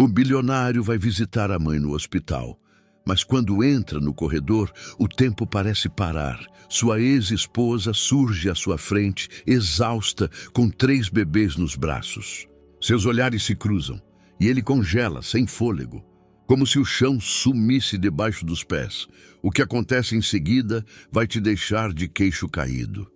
O bilionário vai visitar a mãe no hospital, mas quando entra no corredor, o tempo parece parar. Sua ex-esposa surge à sua frente, exausta, com 3 bebês nos braços. Seus olhares se cruzam e ele congela, sem fôlego, como se o chão sumisse debaixo dos pés. O que acontece em seguida vai te deixar de queixo caído.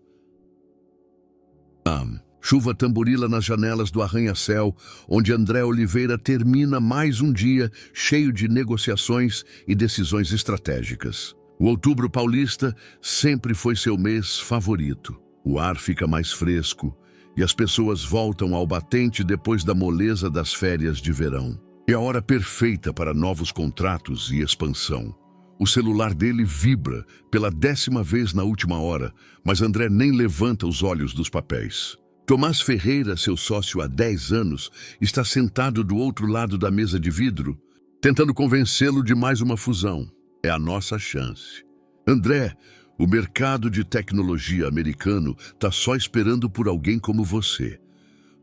Chuva tamborila nas janelas do arranha-céu, onde André Oliveira termina mais um dia cheio de negociações e decisões estratégicas. O outubro paulista sempre foi seu mês favorito. O ar fica mais fresco e as pessoas voltam ao batente depois da moleza das férias de verão. É a hora perfeita para novos contratos e expansão. O celular dele vibra pela 10ª vez na última hora, mas André nem levanta os olhos dos papéis. Tomás Ferreira, seu sócio há 10 anos, está sentado do outro lado da mesa de vidro, tentando convencê-lo de mais uma fusão. É a nossa chance. André, o mercado de tecnologia americano está só esperando por alguém como você.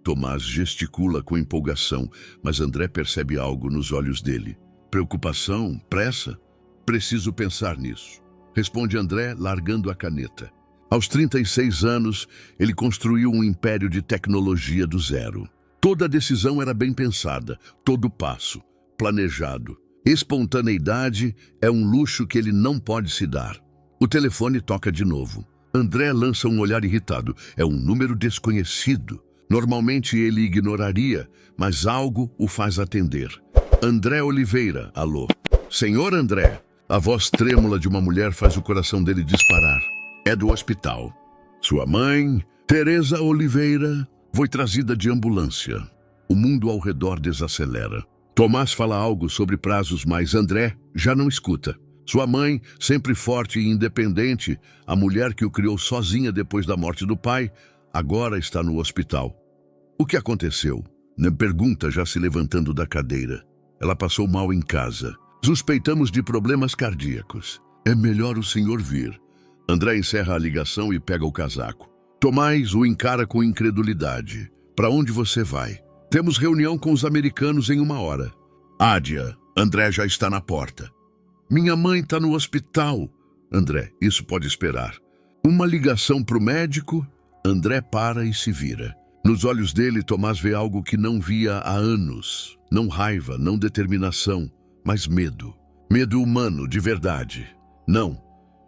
Tomás gesticula com empolgação, mas André percebe algo nos olhos dele. Preocupação? Pressa? Preciso pensar nisso, responde André, largando a caneta. Aos 36 anos, ele construiu um império de tecnologia do zero. Toda decisão era bem pensada, todo passo, planejado. Espontaneidade é um luxo que ele não pode se dar. O telefone toca de novo. André lança um olhar irritado. É um número desconhecido. Normalmente ele ignoraria, mas algo o faz atender. André Oliveira, alô. Senhor André. A voz trêmula de uma mulher faz o coração dele disparar. É do hospital. Sua mãe, Teresa Oliveira, foi trazida de ambulância. O mundo ao redor desacelera. Tomás fala algo sobre prazos, mas André já não escuta. Sua mãe, sempre forte e independente, a mulher que o criou sozinha depois da morte do pai, agora está no hospital. O que aconteceu? Pergunta, já se levantando da cadeira. Ela passou mal em casa. Suspeitamos de problemas cardíacos. É melhor o senhor vir. André encerra a ligação e pega o casaco. Tomás o encara com incredulidade. Para onde você vai? Temos reunião com os americanos em 1 hora. Ádia, André já está na porta. Minha mãe está no hospital. André, isso pode esperar. Uma ligação para o médico? André para e se vira. Nos olhos dele, Tomás vê algo que não via há anos. Não raiva, não determinação, mas medo. Medo humano, de verdade. Não,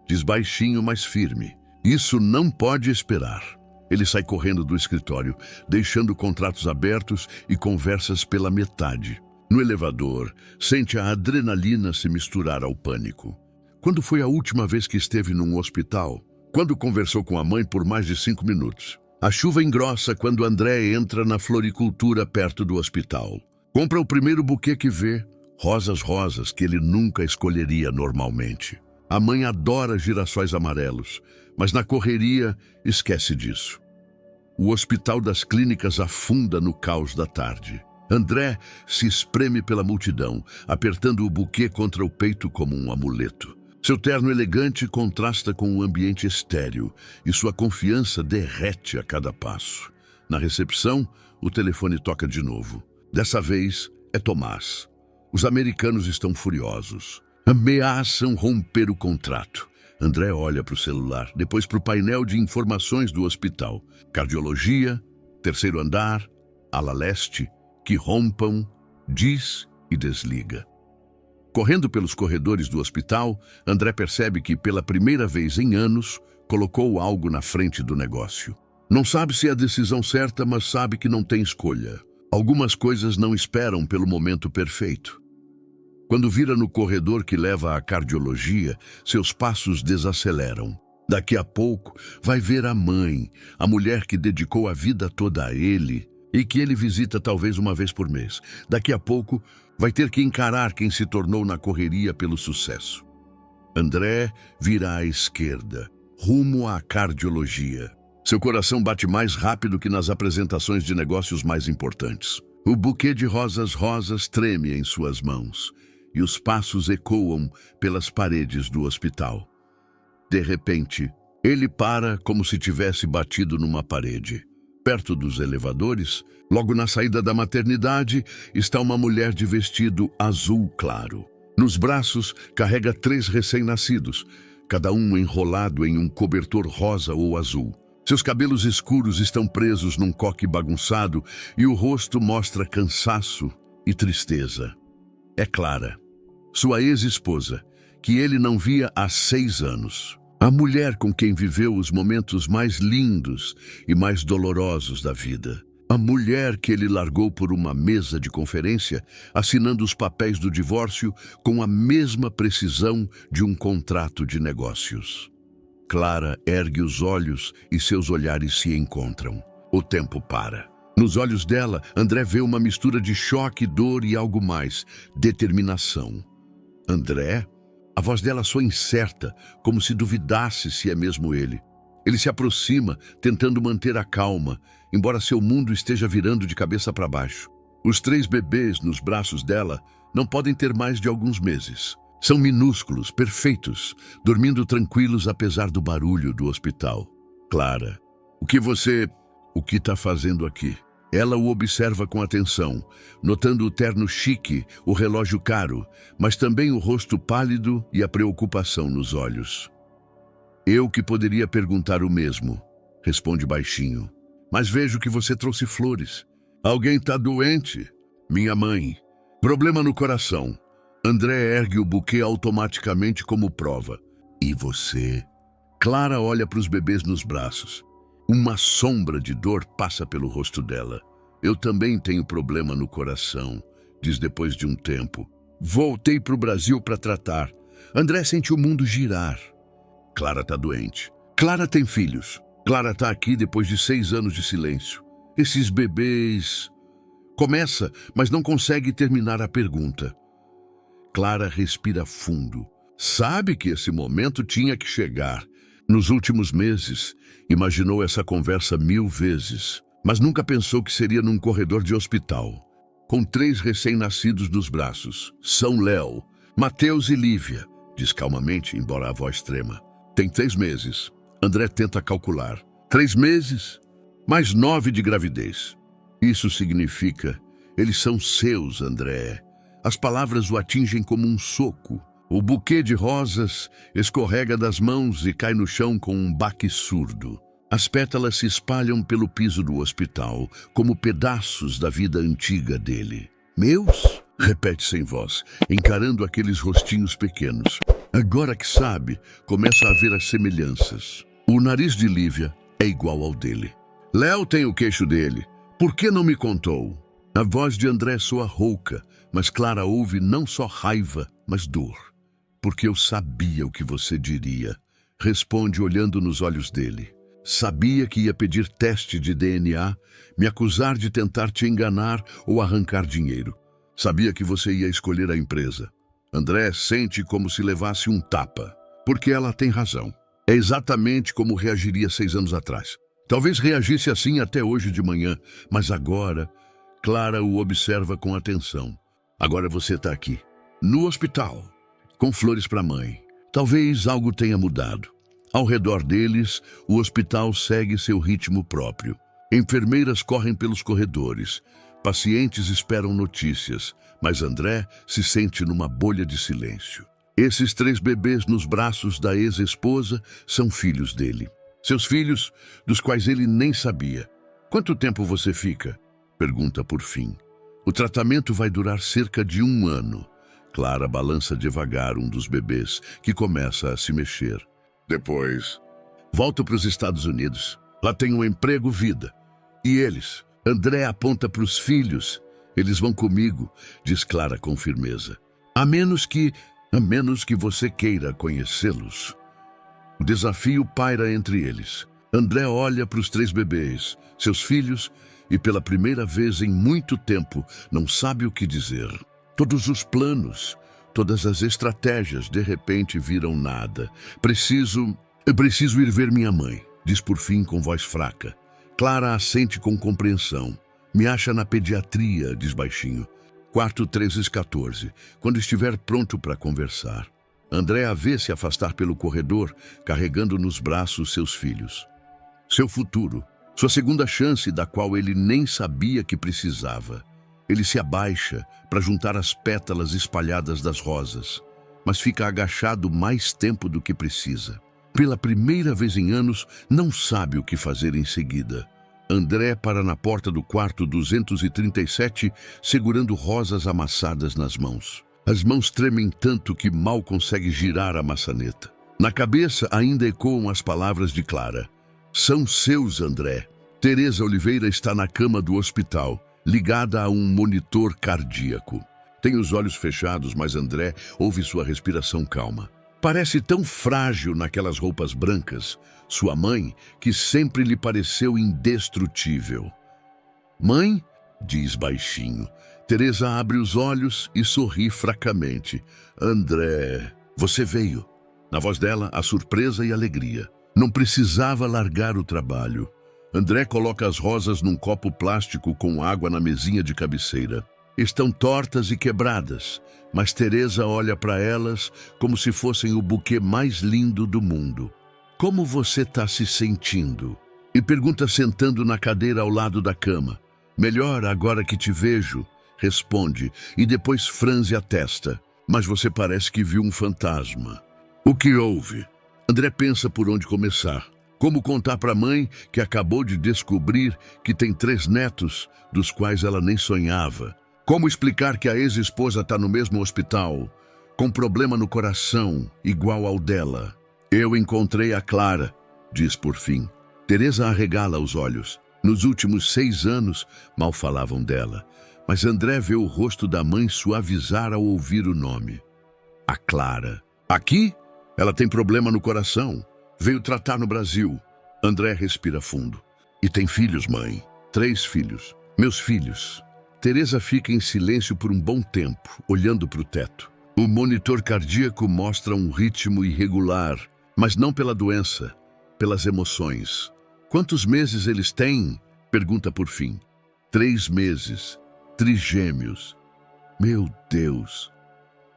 diz baixinho, mas firme. Isso não pode esperar. Ele sai correndo do escritório, deixando contratos abertos e conversas pela metade. No elevador, sente a adrenalina se misturar ao pânico. Quando foi a última vez que esteve num hospital? Quando conversou com a mãe por mais de 5 minutos. A chuva engrossa quando André entra na floricultura perto do hospital. Compra o primeiro buquê que vê, rosas que ele nunca escolheria normalmente. A mãe adora girassóis amarelos, mas na correria esquece disso. O Hospital das Clínicas afunda no caos da tarde. André se espreme pela multidão, apertando o buquê contra o peito como um amuleto. Seu terno elegante contrasta com um ambiente estéril e sua confiança derrete a cada passo. Na recepção, o telefone toca de novo. Dessa vez, é Tomás. Os americanos estão furiosos. Ameaçam romper o contrato. André olha para o celular, depois para o painel de informações do hospital. Cardiologia, 3º andar, ala leste, que rompam, diz e desliga. Correndo pelos corredores do hospital, André percebe que, pela primeira vez em anos, colocou algo na frente do negócio. Não sabe se é a decisão certa, mas sabe que não tem escolha. Algumas coisas não esperam pelo momento perfeito. Quando vira no corredor que leva à cardiologia, seus passos desaceleram. Daqui a pouco, vai ver a mãe, a mulher que dedicou a vida toda a ele e que ele visita talvez 1 vez por mês. Daqui a pouco, vai ter que encarar quem se tornou na correria pelo sucesso. André vira à esquerda, rumo à cardiologia. Seu coração bate mais rápido que nas apresentações de negócios mais importantes. O buquê de rosas treme em suas mãos e os passos ecoam pelas paredes do hospital. De repente, ele para como se tivesse batido numa parede. Perto dos elevadores, logo na saída da maternidade, está uma mulher de vestido azul claro. Nos braços, carrega 3 recém-nascidos, cada um enrolado em um cobertor rosa ou azul. Seus cabelos escuros estão presos num coque bagunçado e o rosto mostra cansaço e tristeza. É Clara, sua ex-esposa, que ele não via há 6 anos. A mulher com quem viveu os momentos mais lindos e mais dolorosos da vida. A mulher que ele largou por uma mesa de conferência, assinando os papéis do divórcio com a mesma precisão de um contrato de negócios. Clara ergue os olhos e seus olhares se encontram. O tempo para. Nos olhos dela, André vê uma mistura de choque, dor e algo mais, determinação. André? A voz dela soa incerta, como se duvidasse se é mesmo ele. Ele se aproxima, tentando manter a calma, embora seu mundo esteja virando de cabeça para baixo. Os 3 bebês nos braços dela não podem ter mais de alguns meses. São minúsculos, perfeitos, dormindo tranquilos apesar do barulho do hospital. Clara, o que está fazendo aqui? Ela o observa com atenção, notando o terno chique, o relógio caro, mas também o rosto pálido e a preocupação nos olhos. Eu que poderia perguntar o mesmo, responde baixinho. Mas vejo que você trouxe flores. Alguém está doente? Minha mãe. Problema no coração. André ergue o buquê automaticamente como prova. E você? Clara olha para os bebês nos braços. Uma sombra de dor passa pelo rosto dela. Eu também tenho problema no coração, diz depois de um tempo. Voltei para o Brasil para tratar. André sente o mundo girar. Clara está doente. Clara tem filhos. Clara está aqui depois de 6 anos de silêncio. Esses bebês... Começa, mas não consegue terminar a pergunta. Clara respira fundo. Sabe que esse momento tinha que chegar. Nos últimos meses, imaginou essa conversa 1000 vezes, mas nunca pensou que seria num corredor de hospital, com 3 recém-nascidos nos braços. São Léo, Mateus e Lívia, diz calmamente, embora a voz trema. Tem 3 meses. André tenta calcular. 3 meses, mais 9 de gravidez. Isso significa, eles são seus, André. As palavras o atingem como um soco. O buquê de rosas escorrega das mãos e cai no chão com um baque surdo. As pétalas se espalham pelo piso do hospital, como pedaços da vida antiga dele. Meus? Repete sem voz, encarando aqueles rostinhos pequenos. Agora que sabe, começa a ver as semelhanças. O nariz de Lívia é igual ao dele. Léo tem o queixo dele. Por que não me contou? A voz de André soa rouca, mas Clara ouve não só raiva, mas dor. Porque eu sabia o que você diria, responde olhando nos olhos dele. Sabia que ia pedir teste de DNA, me acusar de tentar te enganar ou arrancar dinheiro. Sabia que você ia escolher a empresa. André sente como se levasse um tapa, porque ela tem razão. É exatamente como reagiria 6 anos atrás. Talvez reagisse assim até hoje de manhã, mas agora, Clara o observa com atenção. Agora você está aqui, no hospital, com flores para a mãe. Talvez algo tenha mudado. Ao redor deles, o hospital segue seu ritmo próprio. Enfermeiras correm pelos corredores. Pacientes esperam notícias, mas André se sente numa bolha de silêncio. Esses 3 bebês nos braços da ex-esposa são filhos dele. Seus filhos, dos quais ele nem sabia. Quanto tempo você fica? Pergunta por fim. O tratamento vai durar cerca de 1 ano. Clara balança devagar um dos bebês, que começa a se mexer. Depois, volto para os Estados Unidos. Lá tenho um emprego, vida. E eles? André aponta para os filhos. Eles vão comigo, diz Clara com firmeza. A menos que você queira conhecê-los. O desafio paira entre eles. André olha para os 3 bebês, seus filhos, e pela primeira vez em muito tempo não sabe o que dizer. Todos os planos, todas as estratégias de repente viram nada. Preciso ir ver minha mãe, diz por fim com voz fraca. Clara assente com compreensão. Me acha na pediatria, diz baixinho. Quarto 1314, quando estiver pronto para conversar. André a vê se afastar pelo corredor, carregando nos braços seus filhos. Seu futuro, Sua segunda chance, da qual ele nem sabia que precisava. Ele se abaixa para juntar as pétalas espalhadas das rosas, mas fica agachado mais tempo do que precisa. Pela primeira vez em anos, não sabe o que fazer em seguida. André para na porta do quarto 237, segurando rosas amassadas nas mãos. As mãos tremem tanto que mal consegue girar a maçaneta. Na cabeça ainda ecoam as palavras de Clara. São seus, André. Teresa Oliveira está na cama do hospital, ligada a um monitor cardíaco. Tem os olhos fechados, mas André ouve sua respiração calma. Parece tão frágil naquelas roupas brancas. Sua mãe, que sempre lhe pareceu indestrutível. Mãe? Diz baixinho. Teresa abre os olhos e sorri fracamente. André, você veio. Na voz dela, a surpresa e a alegria. Não precisava largar o trabalho. André coloca as rosas num copo plástico com água na mesinha de cabeceira. Estão tortas e quebradas, mas Teresa olha para elas como se fossem o buquê mais lindo do mundo. Como você está se sentindo? E pergunta sentando na cadeira ao lado da cama. Melhor agora que te vejo, responde, e depois franze a testa. Mas você parece que viu um fantasma. O que houve? André pensa por onde começar. Como contar para a mãe que acabou de descobrir que tem 3 netos, dos quais ela nem sonhava? Como explicar que a ex-esposa está no mesmo hospital, com problema no coração, igual ao dela? Eu encontrei a Clara, diz por fim. Teresa arregala os olhos. Nos últimos 6 anos, mal falavam dela. Mas André vê o rosto da mãe suavizar ao ouvir o nome. A Clara. Aqui? Ela tem problema no coração. Veio tratar no Brasil. André respira fundo. E tem filhos, mãe. 3 filhos. Meus filhos. Teresa fica em silêncio por um bom tempo, olhando para o teto. O monitor cardíaco mostra um ritmo irregular, mas não pela doença, pelas emoções. Quantos meses eles têm? Pergunta por fim. 3 meses. Trigêmeos. Meu Deus.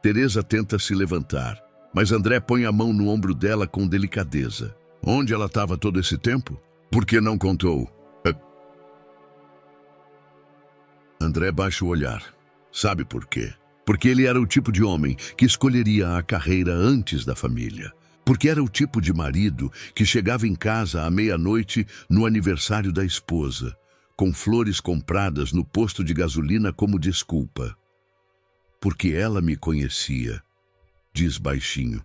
Teresa tenta se levantar, mas André põe a mão no ombro dela com delicadeza. Onde ela estava todo esse tempo? Por que não contou? André baixa o olhar. Sabe por quê? Porque ele era o tipo de homem que escolheria a carreira antes da família. Porque era o tipo de marido que chegava em casa à meia-noite no aniversário da esposa, com flores compradas no posto de gasolina como desculpa. Porque ela me conhecia, diz baixinho.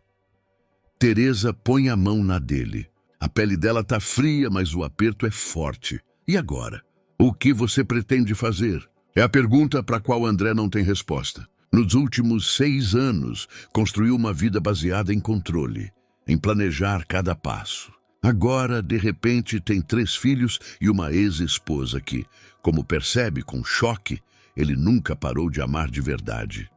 Teresa põe a mão na dele. A pele dela tá fria, mas o aperto é forte. E agora? O que você pretende fazer? É a pergunta para a qual André não tem resposta. Nos últimos 6 anos, construiu uma vida baseada em controle, em planejar cada passo. Agora, de repente, tem 3 filhos e uma ex-esposa que, como percebe com choque, ele nunca parou de amar de verdade.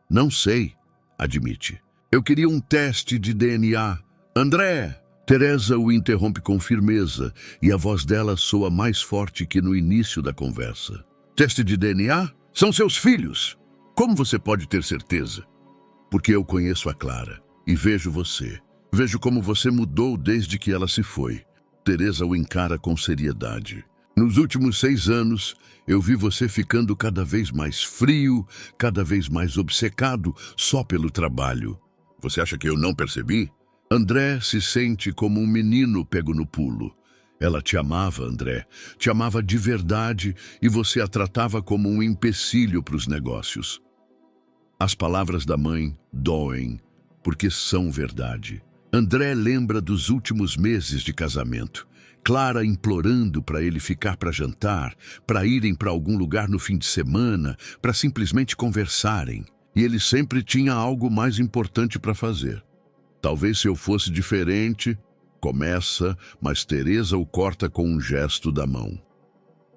Não sei, admite. Eu queria um teste de DNA. André! Teresa o interrompe com firmeza e a voz dela soa mais forte que no início da conversa. Teste de DNA? São seus filhos. Como você pode ter certeza? Porque eu conheço a Clara e vejo você. Vejo como você mudou desde que ela se foi. Teresa o encara com seriedade. Nos últimos 6 anos, eu vi você ficando cada vez mais frio, cada vez mais obcecado só pelo trabalho. Você acha que eu não percebi? André se sente como um menino pego no pulo. Ela te amava, André. Te amava de verdade e você a tratava como um empecilho para os negócios. As palavras da mãe doem, porque são verdade. André lembra dos últimos meses de casamento. Clara implorando para ele ficar para jantar, para irem para algum lugar no fim de semana, para simplesmente conversarem. E ele sempre tinha algo mais importante para fazer. Talvez se eu fosse diferente, começa, mas Teresa o corta com um gesto da mão.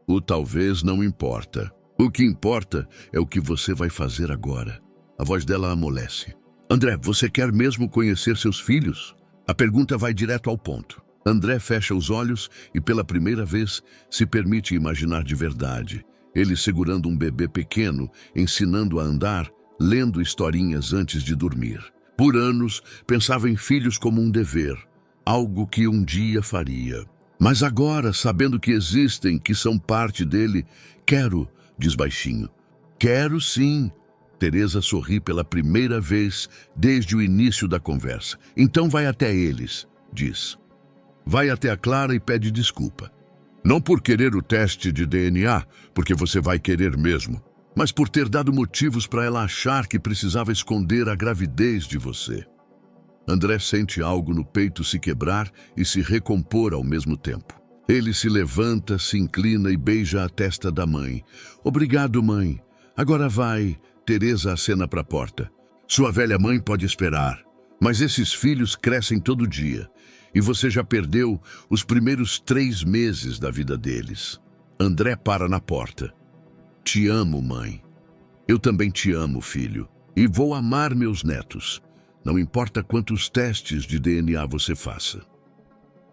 O talvez não importa. O que importa é o que você vai fazer agora. A voz dela amolece. André, você quer mesmo conhecer seus filhos? A pergunta vai direto ao ponto. André fecha os olhos e pela primeira vez se permite imaginar de verdade. Ele segurando um bebê pequeno, ensinando a andar, lendo historinhas antes de dormir. Por anos, pensava em filhos como um dever, algo que um dia faria. Mas agora, sabendo que existem, que são parte dele, quero, diz baixinho. Quero sim. Teresa sorri pela primeira vez desde o início da conversa. Então vai até eles, diz. Vai até a Clara e pede desculpa. Não por querer o teste de DNA, porque você vai querer mesmo, mas por ter dado motivos para ela achar que precisava esconder a gravidez de você. André sente algo no peito se quebrar e se recompor ao mesmo tempo. Ele se levanta, se inclina e beija a testa da mãe. Obrigado, mãe. Agora vai. Teresa acena para a porta. Sua velha mãe pode esperar, mas esses filhos crescem todo dia. E você já perdeu os primeiros 3 meses da vida deles. André para na porta. Te amo, mãe. Eu também te amo, filho. E vou amar meus netos. Não importa quantos testes de DNA você faça.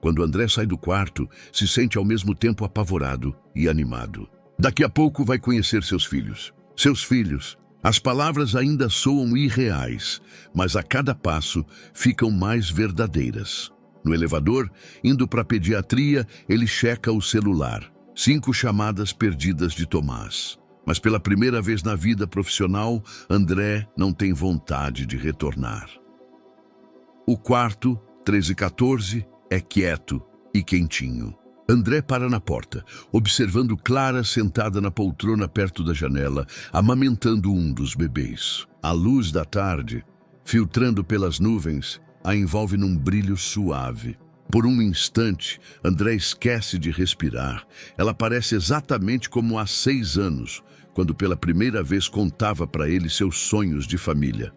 Quando André sai do quarto, se sente ao mesmo tempo apavorado e animado. Daqui a pouco vai conhecer seus filhos. Seus filhos. As palavras ainda soam irreais, mas a cada passo ficam mais verdadeiras. No elevador, indo para a pediatria, ele checa o celular. 5 chamadas perdidas de Tomás. Mas pela primeira vez na vida profissional, André não tem vontade de retornar. O quarto, 1314, é quieto e quentinho. André para na porta, observando Clara sentada na poltrona perto da janela, amamentando um dos bebês. A luz da tarde, filtrando pelas nuvens, a envolve num brilho suave. Por um instante, André esquece de respirar. Ela parece exatamente como há 6 anos, quando pela primeira vez contava para ele seus sonhos de família.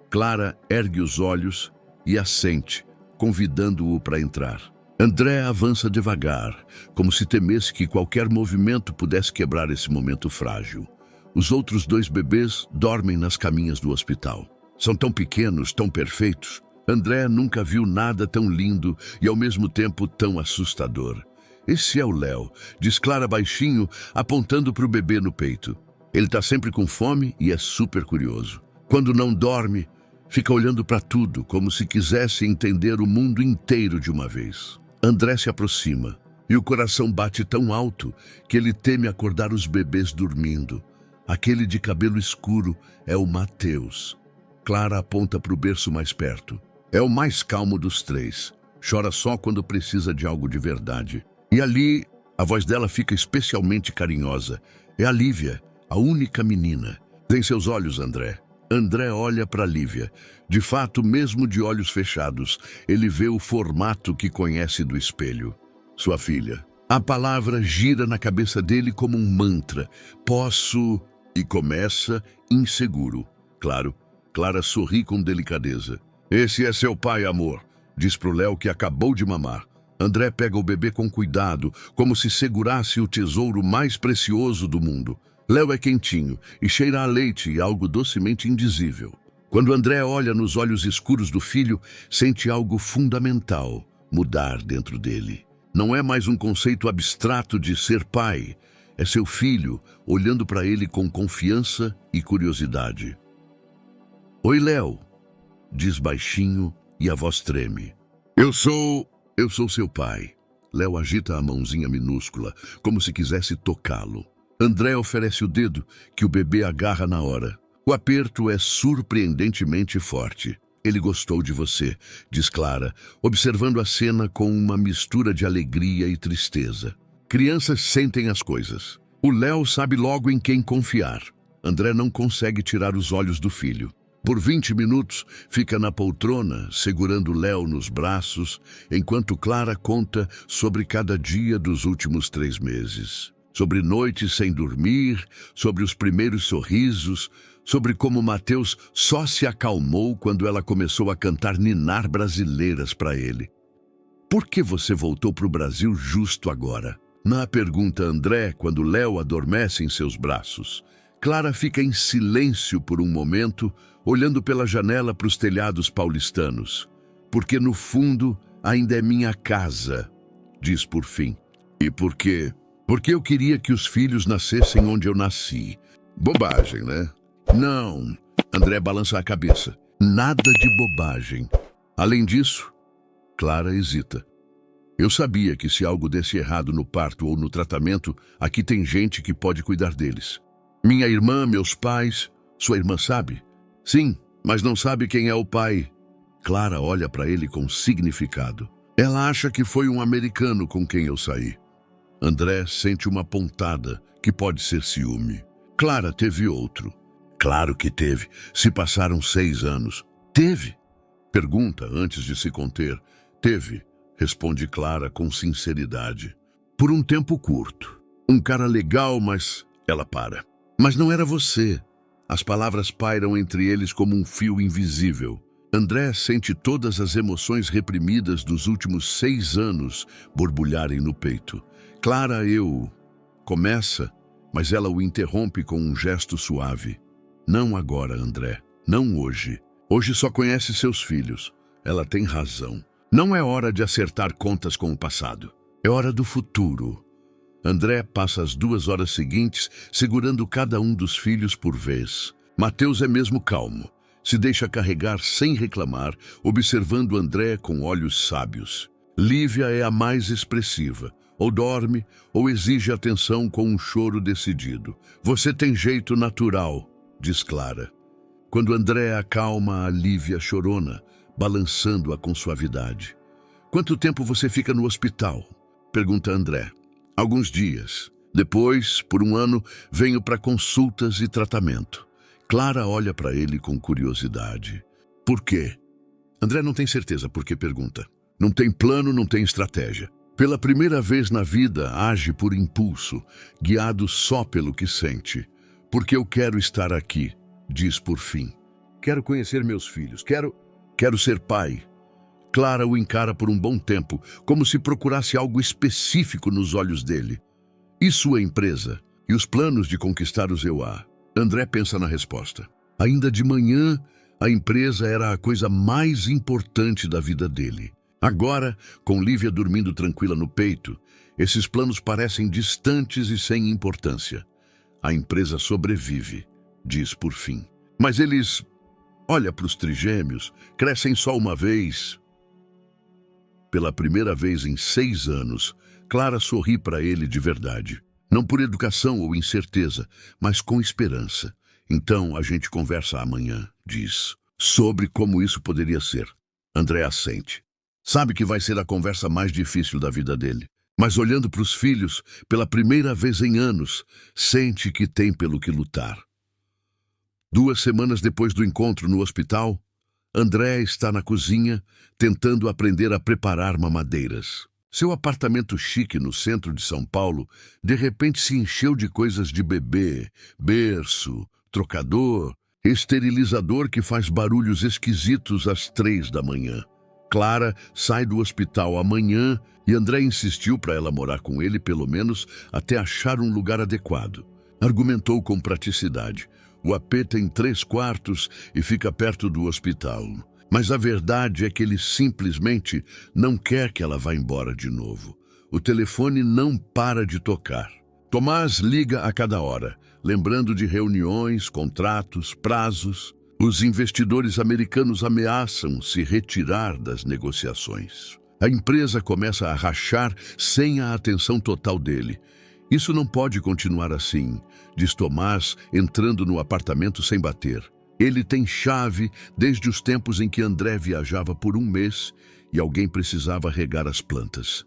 Clara ergue os olhos e assente, convidando-o para entrar. André avança devagar, como se temesse que qualquer movimento pudesse quebrar esse momento frágil. Os outros 2 bebês dormem nas caminhas do hospital. São tão pequenos, tão perfeitos. André nunca viu nada tão lindo e ao mesmo tempo tão assustador. Esse é o Léo, diz Clara baixinho, apontando para o bebê no peito. Ele está sempre com fome e é super curioso. Quando não dorme, fica olhando para tudo, como se quisesse entender o mundo inteiro de uma vez. André se aproxima e o coração bate tão alto que ele teme acordar os bebês dormindo. Aquele de cabelo escuro é o Mateus. Clara aponta para o berço mais perto. É o mais calmo dos 3. Chora só quando precisa de algo de verdade. E ali, a voz dela fica especialmente carinhosa. É a Lívia, a única menina. Tem seus olhos, André. André olha para Lívia. De fato, mesmo de olhos fechados, ele vê o formato que conhece do espelho. Sua filha. A palavra gira na cabeça dele como um mantra. Posso... E começa inseguro. Claro. Clara sorri com delicadeza. Esse é seu pai, amor, diz pro Léo que acabou de mamar. André pega o bebê com cuidado, como se segurasse o tesouro mais precioso do mundo. Léo é quentinho e cheira a leite e algo docemente indizível. Quando André olha nos olhos escuros do filho, sente algo fundamental mudar dentro dele. Não é mais um conceito abstrato de ser pai. É seu filho olhando para ele com confiança e curiosidade. Oi, Léo, diz baixinho e a voz treme. Eu sou seu pai. Léo agita a mãozinha minúscula, como se quisesse tocá-lo. André oferece o dedo, que o bebê agarra na hora. O aperto é surpreendentemente forte. Ele gostou de você, diz Clara, observando a cena com uma mistura de alegria e tristeza. Crianças sentem as coisas. O Léo sabe logo em quem confiar. André não consegue tirar os olhos do filho. Por 20 minutos, fica na poltrona, segurando Léo nos braços, enquanto Clara conta sobre cada dia dos últimos 3 meses. Sobre noites sem dormir, sobre os primeiros sorrisos, sobre como Mateus só se acalmou quando ela começou a cantar ninar brasileiras para ele. Por que você voltou para o Brasil justo agora? Na pergunta André, quando Léo adormece em seus braços. Clara fica em silêncio por um momento, olhando pela janela para os telhados paulistanos. Porque no fundo ainda é minha casa, diz por fim. E por quê? Porque eu queria que os filhos nascessem onde eu nasci. Bobagem, né? Não, André balança a cabeça. Nada de bobagem. Além disso, Clara hesita. Eu sabia que se algo desse errado no parto ou no tratamento, aqui tem gente que pode cuidar deles. Minha irmã, meus pais... Sua irmã sabe? Sim, mas não sabe quem é o pai. Clara olha para ele com significado. Ela acha que foi um americano com quem eu saí. André sente uma pontada, que pode ser ciúme. Clara teve outro. Claro que teve. Se passaram 6 anos. Teve? Pergunta antes de se conter. Teve, responde Clara com sinceridade. Por um tempo curto. Um cara legal, mas... Ela para. Mas não era você. As palavras pairam entre eles como um fio invisível. André sente todas as emoções reprimidas dos últimos 6 anos borbulharem no peito. Clara, Começa, mas ela o interrompe com um gesto suave. Não agora, André. Não hoje. Hoje só conhece seus filhos. Ela tem razão. Não é hora de acertar contas com o passado. É hora do futuro. André passa as 2 horas seguintes segurando cada um dos filhos por vez. Mateus é mesmo calmo. Se deixa carregar sem reclamar, observando André com olhos sábios. Lívia é a mais expressiva. Ou dorme, ou exige atenção com um choro decidido. Você tem jeito natural, diz Clara. Quando André acalma a Lívia chorona, balançando-a com suavidade. Quanto tempo você fica no hospital? Pergunta André. Alguns dias. Depois, por 1 ano, venho para consultas e tratamento. Clara olha para ele com curiosidade. Por quê? André não tem certeza por que pergunta. Não tem plano, não tem estratégia. Pela primeira vez na vida, age por impulso, guiado só pelo que sente. Porque eu quero estar aqui, diz por fim. Quero conhecer meus filhos, quero ser pai. Clara o encara por um bom tempo, como se procurasse algo específico nos olhos dele. E sua empresa? E os planos de conquistar os EUA? André pensa na resposta. Ainda de manhã, a empresa era a coisa mais importante da vida dele. Agora, com Lívia dormindo tranquila no peito, esses planos parecem distantes e sem importância. A empresa sobrevive, diz por fim. Mas eles... Olha para os trigêmeos, crescem só uma vez. Pela primeira vez em 6 anos, Clara sorri para ele de verdade. Não por educação ou incerteza, mas com esperança. Então a gente conversa amanhã, diz, sobre como isso poderia ser. André assente. Sabe que vai ser a conversa mais difícil da vida dele. Mas olhando para os filhos, pela primeira vez em anos, sente que tem pelo que lutar. 2 semanas depois do encontro no hospital, André está na cozinha, tentando aprender a preparar mamadeiras. Seu apartamento chique no centro de São Paulo, de repente se encheu de coisas de bebê, berço, trocador, esterilizador que faz barulhos esquisitos às 3 da manhã. Clara sai do hospital amanhã e André insistiu para ela morar com ele pelo menos até achar um lugar adequado. Argumentou com praticidade. O AP tem 3 quartos e fica perto do hospital. Mas a verdade é que ele simplesmente não quer que ela vá embora de novo. O telefone não para de tocar. Tomás liga a cada hora, lembrando de reuniões, contratos, prazos. Os investidores americanos ameaçam se retirar das negociações. A empresa começa a rachar sem a atenção total dele. Isso não pode continuar assim, diz Tomás, entrando no apartamento sem bater. Ele tem chave desde os tempos em que André viajava por 1 mês e alguém precisava regar as plantas.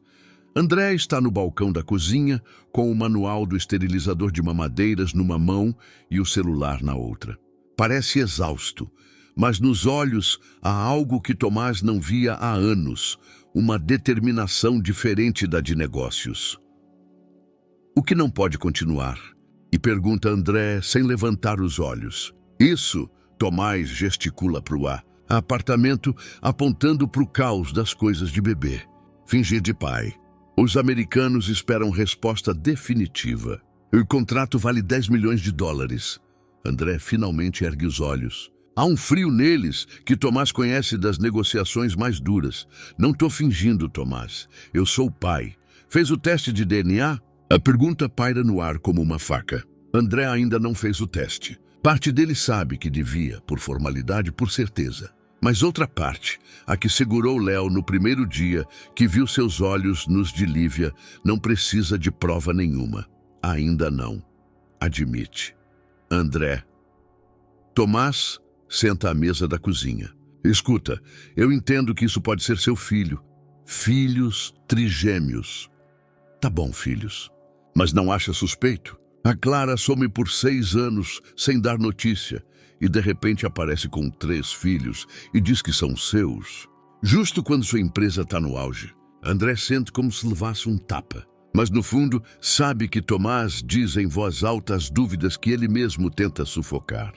André está no balcão da cozinha, com o manual do esterilizador de mamadeiras numa mão e o celular na outra. Parece exausto, mas nos olhos há algo que Tomás não via há anos, uma determinação diferente da de negócios. O que não pode continuar? E pergunta André sem levantar os olhos. Isso, Tomás gesticula para o apartamento, apontando para o caos das coisas de bebê. Fingir de pai. Os americanos esperam resposta definitiva. O contrato vale 10 milhões de dólares. André finalmente ergue os olhos. Há um frio neles que Tomás conhece das negociações mais duras. Não estou fingindo, Tomás. Eu sou o pai. Fez o teste de DNA? A pergunta paira no ar como uma faca. André ainda não fez o teste. Parte dele sabe que devia, por formalidade, por certeza. Mas outra parte, a que segurou Léo no primeiro dia, que viu seus olhos nos de Lívia, não precisa de prova nenhuma. Ainda não. Admite. André. Tomás senta à mesa da cozinha. Escuta, eu entendo que isso pode ser seu filho. Filhos trigêmeos. Tá bom, filhos. Mas não acha suspeito? A Clara some por 6 anos sem dar notícia e de repente aparece com 3 filhos e diz que são seus. Justo quando sua empresa está no auge. André sente como se levasse um tapa. Mas no fundo, sabe que Tomás diz em voz alta as dúvidas que ele mesmo tenta sufocar.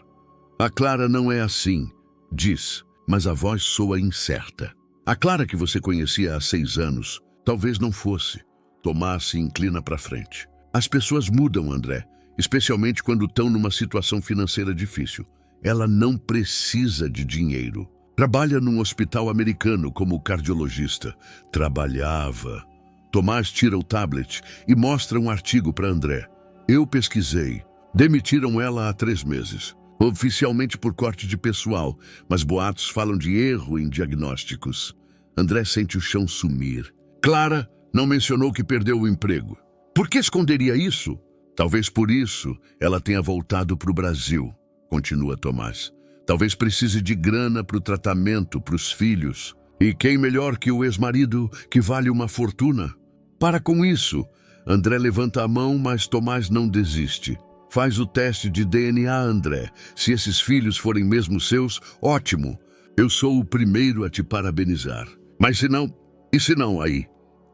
A Clara não é assim, diz, mas a voz soa incerta. A Clara que você conhecia há 6 anos, talvez não fosse. Tomás se inclina para frente. As pessoas mudam, André, especialmente quando estão numa situação financeira difícil. Ela não precisa de dinheiro. Trabalha num hospital americano como cardiologista. Trabalhava. Tomás tira o tablet e mostra um artigo para André. Eu pesquisei. Demitiram ela há 3 meses. Oficialmente por corte de pessoal, mas boatos falam de erro em diagnósticos. André sente o chão sumir. Clara não mencionou que perdeu o emprego. Por que esconderia isso? Talvez por isso ela tenha voltado para o Brasil, continua Tomás. Talvez precise de grana para o tratamento, para os filhos. E quem melhor que o ex-marido, que vale uma fortuna? Para com isso. André levanta a mão, mas Tomás não desiste. Faz o teste de DNA, André. Se esses filhos forem mesmo seus, ótimo. Eu sou o primeiro a te parabenizar. Mas se não, e se não aí?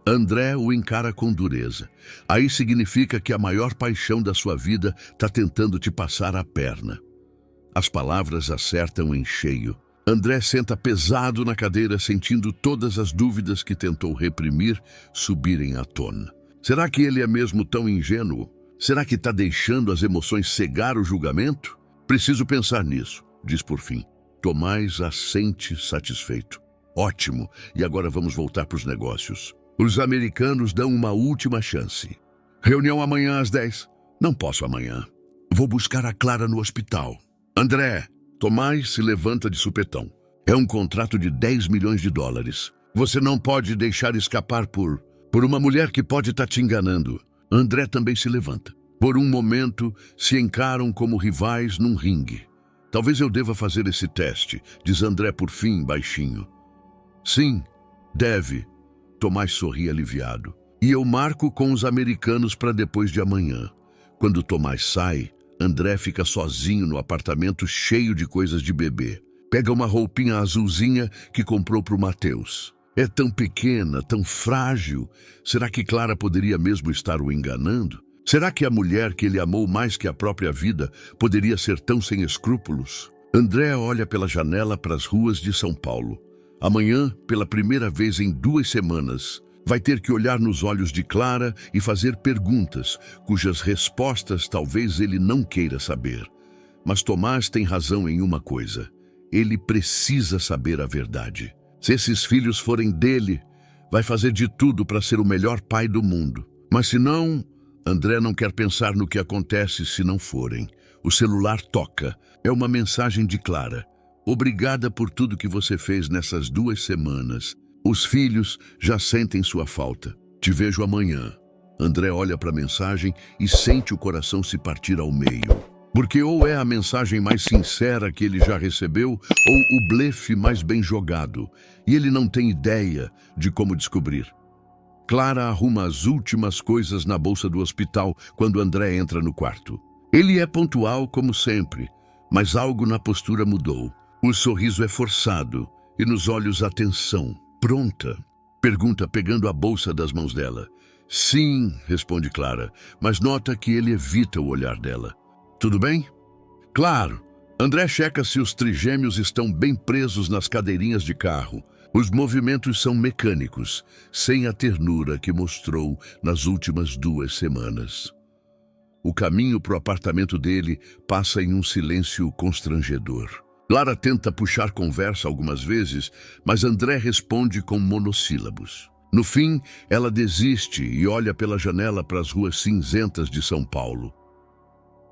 André o encara com dureza. Aí significa que a maior paixão da sua vida está tentando te passar a perna. As palavras acertam em cheio. André senta pesado na cadeira, sentindo todas as dúvidas que tentou reprimir subirem à tona. Será que ele é mesmo tão ingênuo? Será que está deixando as emoções cegar o julgamento? Preciso pensar nisso, diz por fim. Tomás assente satisfeito. Ótimo, e agora vamos voltar para os negócios. Os americanos dão uma última chance. Reunião amanhã às 10. Não posso amanhã. Vou buscar a Clara no hospital. André, Tomás se levanta de supetão. É um contrato de 10 milhões de dólares. Você não pode deixar escapar por uma mulher que pode estar te enganando. André também se levanta. Por um momento, se encaram como rivais num ringue. Talvez eu deva fazer esse teste, diz André por fim, baixinho. Sim, deve. Tomás sorri aliviado. E eu marco com os americanos para depois de amanhã. Quando Tomás sai, André fica sozinho no apartamento cheio de coisas de bebê. Pega uma roupinha azulzinha que comprou para o Mateus. É tão pequena, tão frágil. Será que Clara poderia mesmo estar o enganando? Será que a mulher que ele amou mais que a própria vida poderia ser tão sem escrúpulos? André olha pela janela para as ruas de São Paulo. Amanhã, pela primeira vez em 2 semanas, vai ter que olhar nos olhos de Clara e fazer perguntas, cujas respostas talvez ele não queira saber. Mas Tomás tem razão em uma coisa. Ele precisa saber a verdade. Se esses filhos forem dele, vai fazer de tudo para ser o melhor pai do mundo. Mas se não, André não quer pensar no que acontece se não forem. O celular toca. É uma mensagem de Clara. Obrigada por tudo que você fez nessas 2 semanas. Os filhos já sentem sua falta. Te vejo amanhã. André olha para a mensagem e sente o coração se partir ao meio. Porque ou é a mensagem mais sincera que ele já recebeu, ou o blefe mais bem jogado. E ele não tem ideia de como descobrir. Clara arruma as últimas coisas na bolsa do hospital quando André entra no quarto. Ele é pontual como sempre, mas algo na postura mudou. O sorriso é forçado e nos olhos a tensão. Pronta? Pergunta pegando a bolsa das mãos dela. Sim, responde Clara, mas nota que ele evita o olhar dela. Tudo bem? Claro. André checa se os trigêmeos estão bem presos nas cadeirinhas de carro. Os movimentos são mecânicos, sem a ternura que mostrou nas últimas 2 semanas. O caminho para o apartamento dele passa em um silêncio constrangedor. Clara tenta puxar conversa algumas vezes, mas André responde com monossílabos. No fim, ela desiste e olha pela janela para as ruas cinzentas de São Paulo.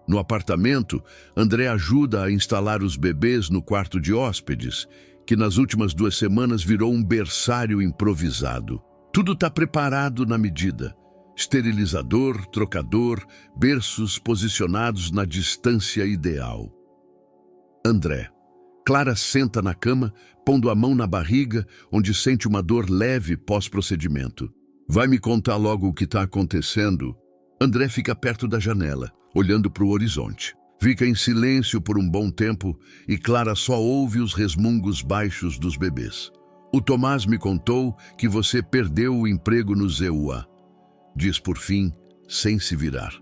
No apartamento, André ajuda a instalar os bebês no quarto de hóspedes que nas últimas 2 semanas virou um berçário improvisado. Tudo está preparado na medida. Esterilizador, trocador, berços posicionados na distância ideal. André. Clara senta na cama, pondo a mão na barriga, onde sente uma dor leve pós-procedimento. Vai me contar logo o que está acontecendo? André fica perto da janela, olhando para o horizonte. Fica em silêncio por um bom tempo e Clara só ouve os resmungos baixos dos bebês. O Tomás me contou que você perdeu o emprego no ZUA. Diz por fim, sem se virar.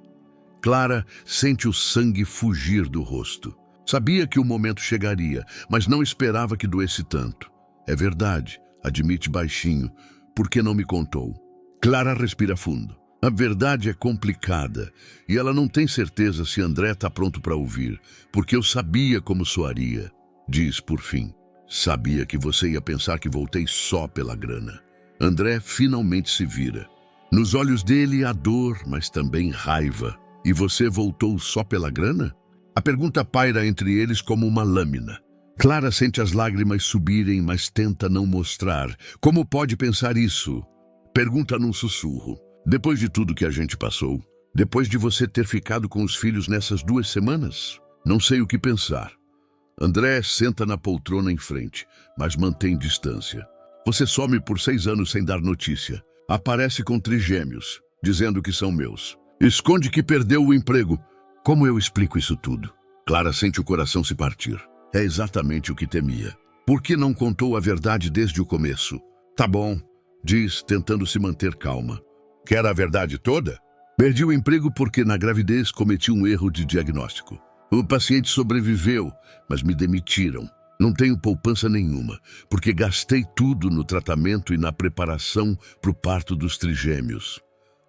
Clara sente o sangue fugir do rosto. Sabia que o momento chegaria, mas não esperava que doesse tanto. É verdade, admite baixinho. Por que não me contou? Clara respira fundo. A verdade é complicada e ela não tem certeza se André está pronto para ouvir, porque eu sabia como soaria. Diz por fim. Sabia que você ia pensar que voltei só pela grana. André finalmente se vira. Nos olhos dele há dor, mas também raiva. E você voltou só pela grana? A pergunta paira entre eles como uma lâmina. Clara sente as lágrimas subirem, mas tenta não mostrar. Como pode pensar isso? Pergunta num sussurro. Depois de tudo que a gente passou, depois de você ter ficado com os filhos nessas 2 semanas, não sei o que pensar. André senta na poltrona em frente, mas mantém distância. Você some por 6 anos sem dar notícia. Aparece com trigêmeos, dizendo que são meus. Esconde que perdeu o emprego. Como eu explico isso tudo? Clara sente o coração se partir. É exatamente o que temia. Por que não contou a verdade desde o começo? Tá bom, diz, tentando se manter calma. Quer a verdade toda? Perdi o emprego porque na gravidez cometi um erro de diagnóstico. O paciente sobreviveu, mas me demitiram. Não tenho poupança nenhuma, porque gastei tudo no tratamento e na preparação para o parto dos trigêmeos.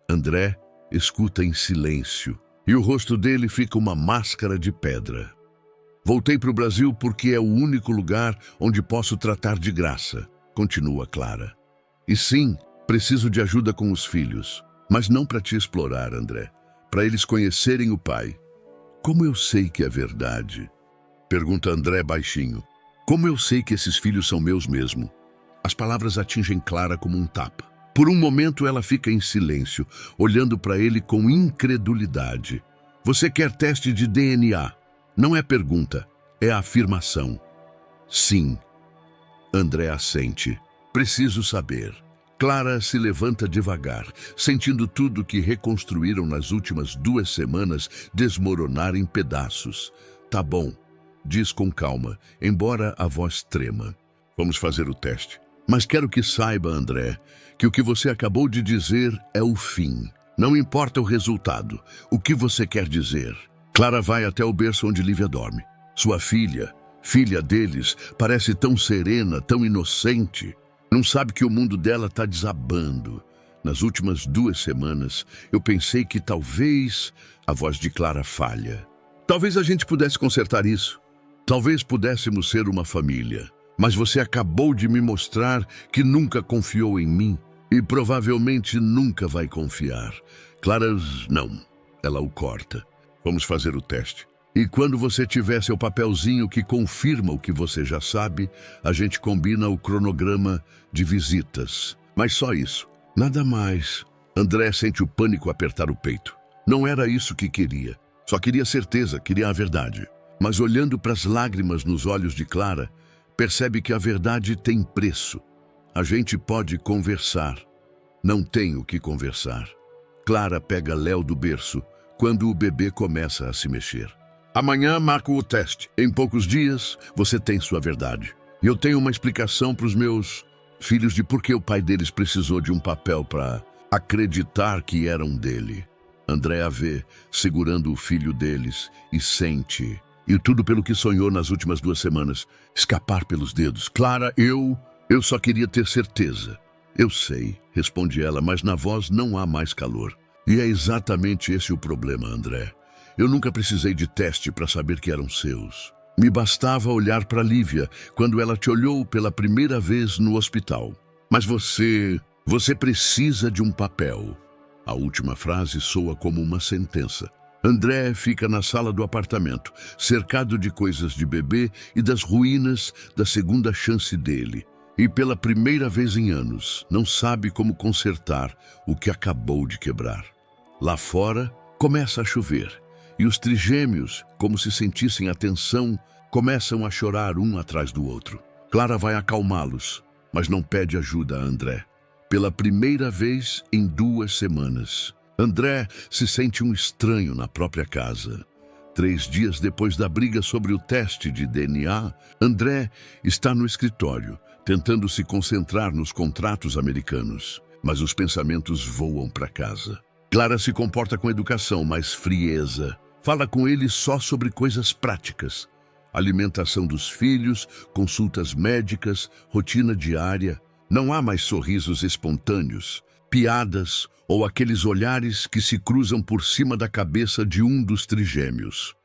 André escuta em silêncio, e o rosto dele fica uma máscara de pedra. Voltei para o Brasil porque é o único lugar onde posso tratar de graça, continua Clara. E sim, preciso de ajuda com os filhos, mas não para te explorar, André, para eles conhecerem o pai. Como eu sei que é verdade? Pergunta André baixinho. Como eu sei que esses filhos são meus mesmo? As palavras atingem Clara como um tapa. Por um momento ela fica em silêncio, olhando para ele com incredulidade. Você quer teste de DNA? Não é pergunta, é afirmação. Sim. André assente. Preciso saber. Clara se levanta devagar, sentindo tudo que reconstruíram nas últimas 2 semanas desmoronar em pedaços. Tá bom, diz com calma, embora a voz trema. Vamos fazer o teste. Mas quero que saiba, André, que o que você acabou de dizer é o fim. Não importa o resultado, o que você quer dizer. Clara vai até o berço onde Lívia dorme. Sua filha deles, parece tão serena, tão inocente. Não sabe que o mundo dela está desabando. Nas últimas 2 semanas, eu pensei que talvez a voz de Clara falha. Talvez a gente pudesse consertar isso. Talvez pudéssemos ser uma família. Mas você acabou de me mostrar que nunca confiou em mim e provavelmente nunca vai confiar. Clara, não. Ela o corta. Vamos fazer o teste. E quando você tiver seu papelzinho que confirma o que você já sabe, a gente combina o cronograma de visitas. Mas só isso. Nada mais. André sente o pânico apertar o peito. Não era isso que queria. Só queria certeza, queria a verdade. Mas olhando para as lágrimas nos olhos de Clara, percebe que a verdade tem preço. A gente pode conversar. Não tem o que conversar. Clara pega Léo do berço quando o bebê começa a se mexer. Amanhã marco o teste. Em poucos dias, você tem sua verdade. E eu tenho uma explicação para os meus filhos de por que o pai deles precisou de um papel para acreditar que eram dele. André a vê segurando o filho deles e sente. E tudo pelo que sonhou nas últimas 2 semanas. Escapar pelos dedos. Clara, eu só queria ter certeza. Eu sei, responde ela, mas na voz não há mais calor. E é exatamente esse o problema, André. Eu nunca precisei de teste para saber que eram seus. Me bastava olhar para Lívia quando ela te olhou pela primeira vez no hospital. Mas você precisa de um papel. A última frase soa como uma sentença. André fica na sala do apartamento, cercado de coisas de bebê e das ruínas da segunda chance dele. E pela primeira vez em anos, não sabe como consertar o que acabou de quebrar. Lá fora, começa a chover, e os trigêmeos, como se sentissem a tensão, começam a chorar um atrás do outro. Clara vai acalmá-los, mas não pede ajuda a André. Pela primeira vez em 2 semanas, André se sente um estranho na própria casa. 3 dias depois da briga sobre o teste de DNA, André está no escritório, tentando se concentrar nos contratos americanos. Mas os pensamentos voam para casa. Clara se comporta com educação, mas frieza. Fala com ele só sobre coisas práticas. Alimentação dos filhos, consultas médicas, rotina diária. Não há mais sorrisos espontâneos, piadas ou aqueles olhares que se cruzam por cima da cabeça de um dos trigêmeos.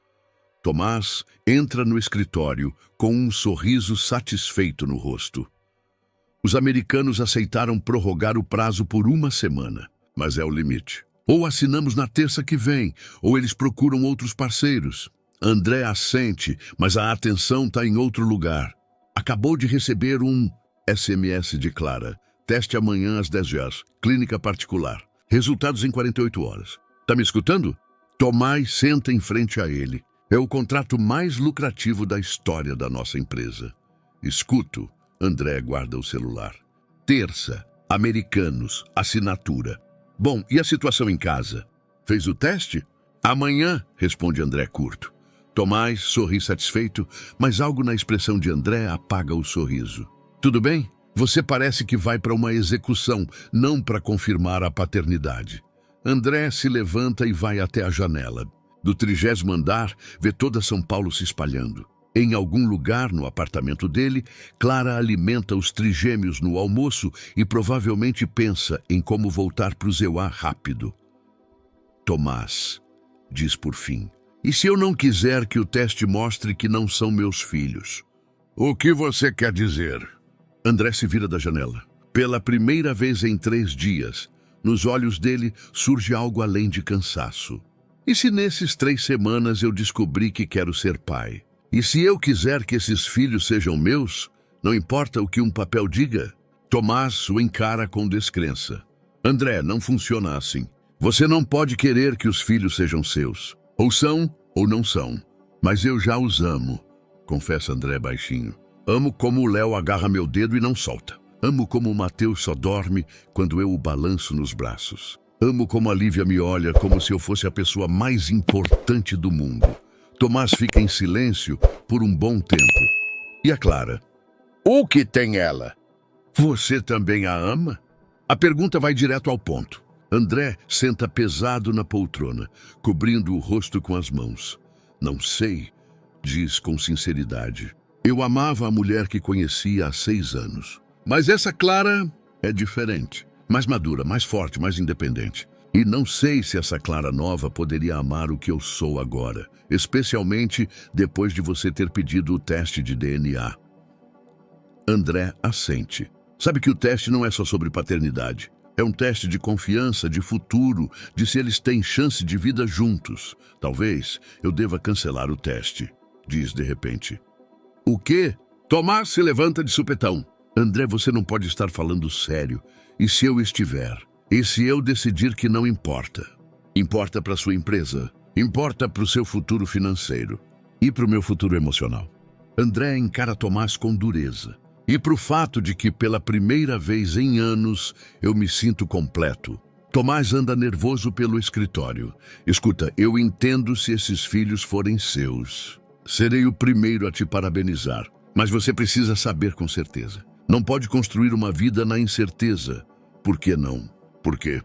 Tomás entra no escritório com um sorriso satisfeito no rosto. Os americanos aceitaram prorrogar o prazo por 1 semana, mas é o limite. Ou assinamos na terça que vem, ou eles procuram outros parceiros. André assente, mas a atenção está em outro lugar. Acabou de receber um SMS de Clara. Teste amanhã às 10 horas. Clínica particular. Resultados em 48 horas. Tá me escutando? Tomás senta em frente a ele. É o contrato mais lucrativo da história da nossa empresa. Escuto. André guarda o celular. Terça. Americanos. Assinatura. Bom, e a situação em casa? Fez o teste? Amanhã, responde André curto. Tomás sorri satisfeito, mas algo na expressão de André apaga o sorriso. Tudo bem? Você parece que vai para uma execução, não para confirmar a paternidade. André se levanta e vai até a janela. Do 30º andar, vê toda São Paulo se espalhando. Em algum lugar no apartamento dele, Clara alimenta os trigêmeos no almoço e provavelmente pensa em como voltar para o Zeuá rápido. Tomás diz por fim: e se eu não quiser que o teste mostre que não são meus filhos? O que você quer dizer? André se vira da janela. Pela primeira vez em 3 dias, nos olhos dele surge algo além de cansaço. E se nesses 3 semanas eu descobri que quero ser pai? E se eu quiser que esses filhos sejam meus, não importa o que um papel diga? Tomás o encara com descrença. André, não funciona assim. Você não pode querer que os filhos sejam seus. Ou são, ou não são. Mas eu já os amo, confessa André baixinho. Amo como o Léo agarra meu dedo e não solta. Amo como o Mateus só dorme quando eu o balanço nos braços. Amo como a Lívia me olha como se eu fosse a pessoa mais importante do mundo. Tomás fica em silêncio por um bom tempo. E a Clara? O que tem ela? Você também a ama? A pergunta vai direto ao ponto. André senta pesado na poltrona, cobrindo o rosto com as mãos. Não sei, diz com sinceridade. Eu amava a mulher que conhecia há 6 anos. Mas essa Clara é diferente. Mais madura, mais forte, mais independente. E não sei se essa Clara nova poderia amar o que eu sou agora, especialmente depois de você ter pedido o teste de DNA. André assente. Sabe que o teste não é só sobre paternidade. É um teste de confiança, de futuro, de se eles têm chance de vida juntos. Talvez eu deva cancelar o teste, diz de repente. O quê? Tomás se levanta de supetão. André, você não pode estar falando sério. E se eu estiver? E se eu decidir que não importa? Importa para sua empresa. Importa para o seu futuro financeiro. E para o meu futuro emocional. André encara Tomás com dureza. E para o fato de que pela primeira vez em anos eu me sinto completo. Tomás anda nervoso pelo escritório. Escuta, eu entendo se esses filhos forem seus. Serei o primeiro a te parabenizar. Mas você precisa saber com certeza. Não pode construir uma vida na incerteza. Por que não? Por quê?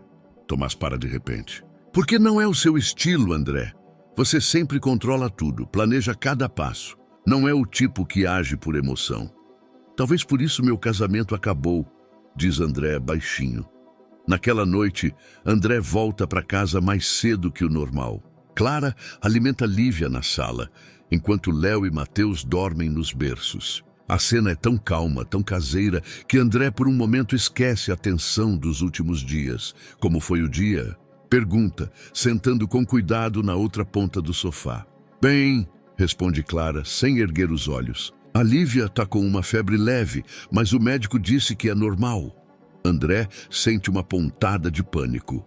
Tomás para de repente. Porque não é o seu estilo, André. Você sempre controla tudo, planeja cada passo. Não é o tipo que age por emoção. Talvez por isso meu casamento acabou, diz André baixinho. Naquela noite, André volta para casa mais cedo que o normal. Clara alimenta Lívia na sala, enquanto Léo e Mateus dormem nos berços. A cena é tão calma, tão caseira, que André por um momento esquece a tensão dos últimos dias, como foi o dia Pergunta, sentando com cuidado na outra ponta do sofá. Bem, responde Clara, sem erguer os olhos. A Lívia está com uma febre leve, mas o médico disse que é normal. André sente uma pontada de pânico.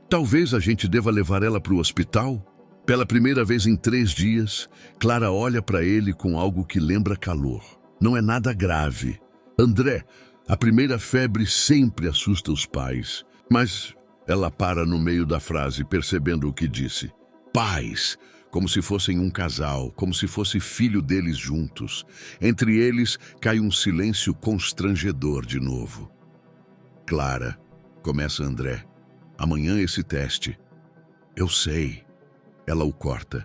Talvez a gente deva levar ela para o hospital? Pela primeira vez em 3 dias, Clara olha para ele com algo que lembra calor. Não é nada grave. André, a primeira febre sempre assusta os pais. Mas ela para no meio da frase, percebendo o que disse. Pais, como se fossem um casal, como se fosse filho deles juntos. Entre eles cai um silêncio constrangedor de novo. Clara, começa André. Amanhã esse teste. Eu sei. Ela o corta.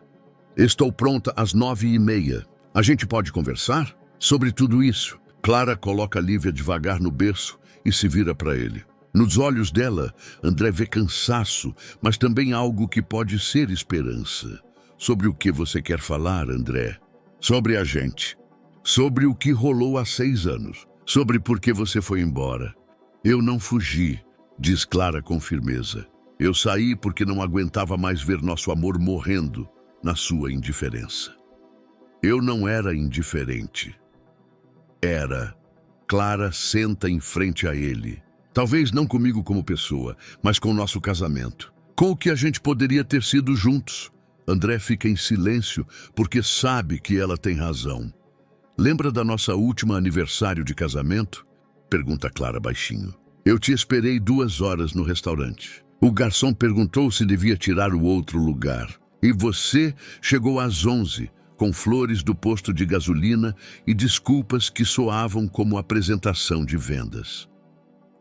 Estou pronta às 9h30. A gente pode conversar? Sobre tudo isso. Clara coloca Lívia devagar no berço e se vira para ele. Nos olhos dela, André vê cansaço, mas também algo que pode ser esperança. Sobre o que você quer falar, André? Sobre a gente. Sobre o que rolou há 6 anos. Sobre por que você foi embora. Eu não fugi, diz Clara com firmeza. Eu saí porque não aguentava mais ver nosso amor morrendo na sua indiferença. Eu não era indiferente. Era. Clara senta em frente a ele. Talvez não comigo como pessoa, mas com nosso casamento. Com o que a gente poderia ter sido juntos. André fica em silêncio porque sabe que ela tem razão. Lembra da nossa última aniversário de casamento? Pergunta Clara baixinho. Eu te esperei 2 horas no restaurante. O garçom perguntou se devia tirar o outro lugar. E você chegou às 11, com flores do posto de gasolina e desculpas que soavam como apresentação de vendas.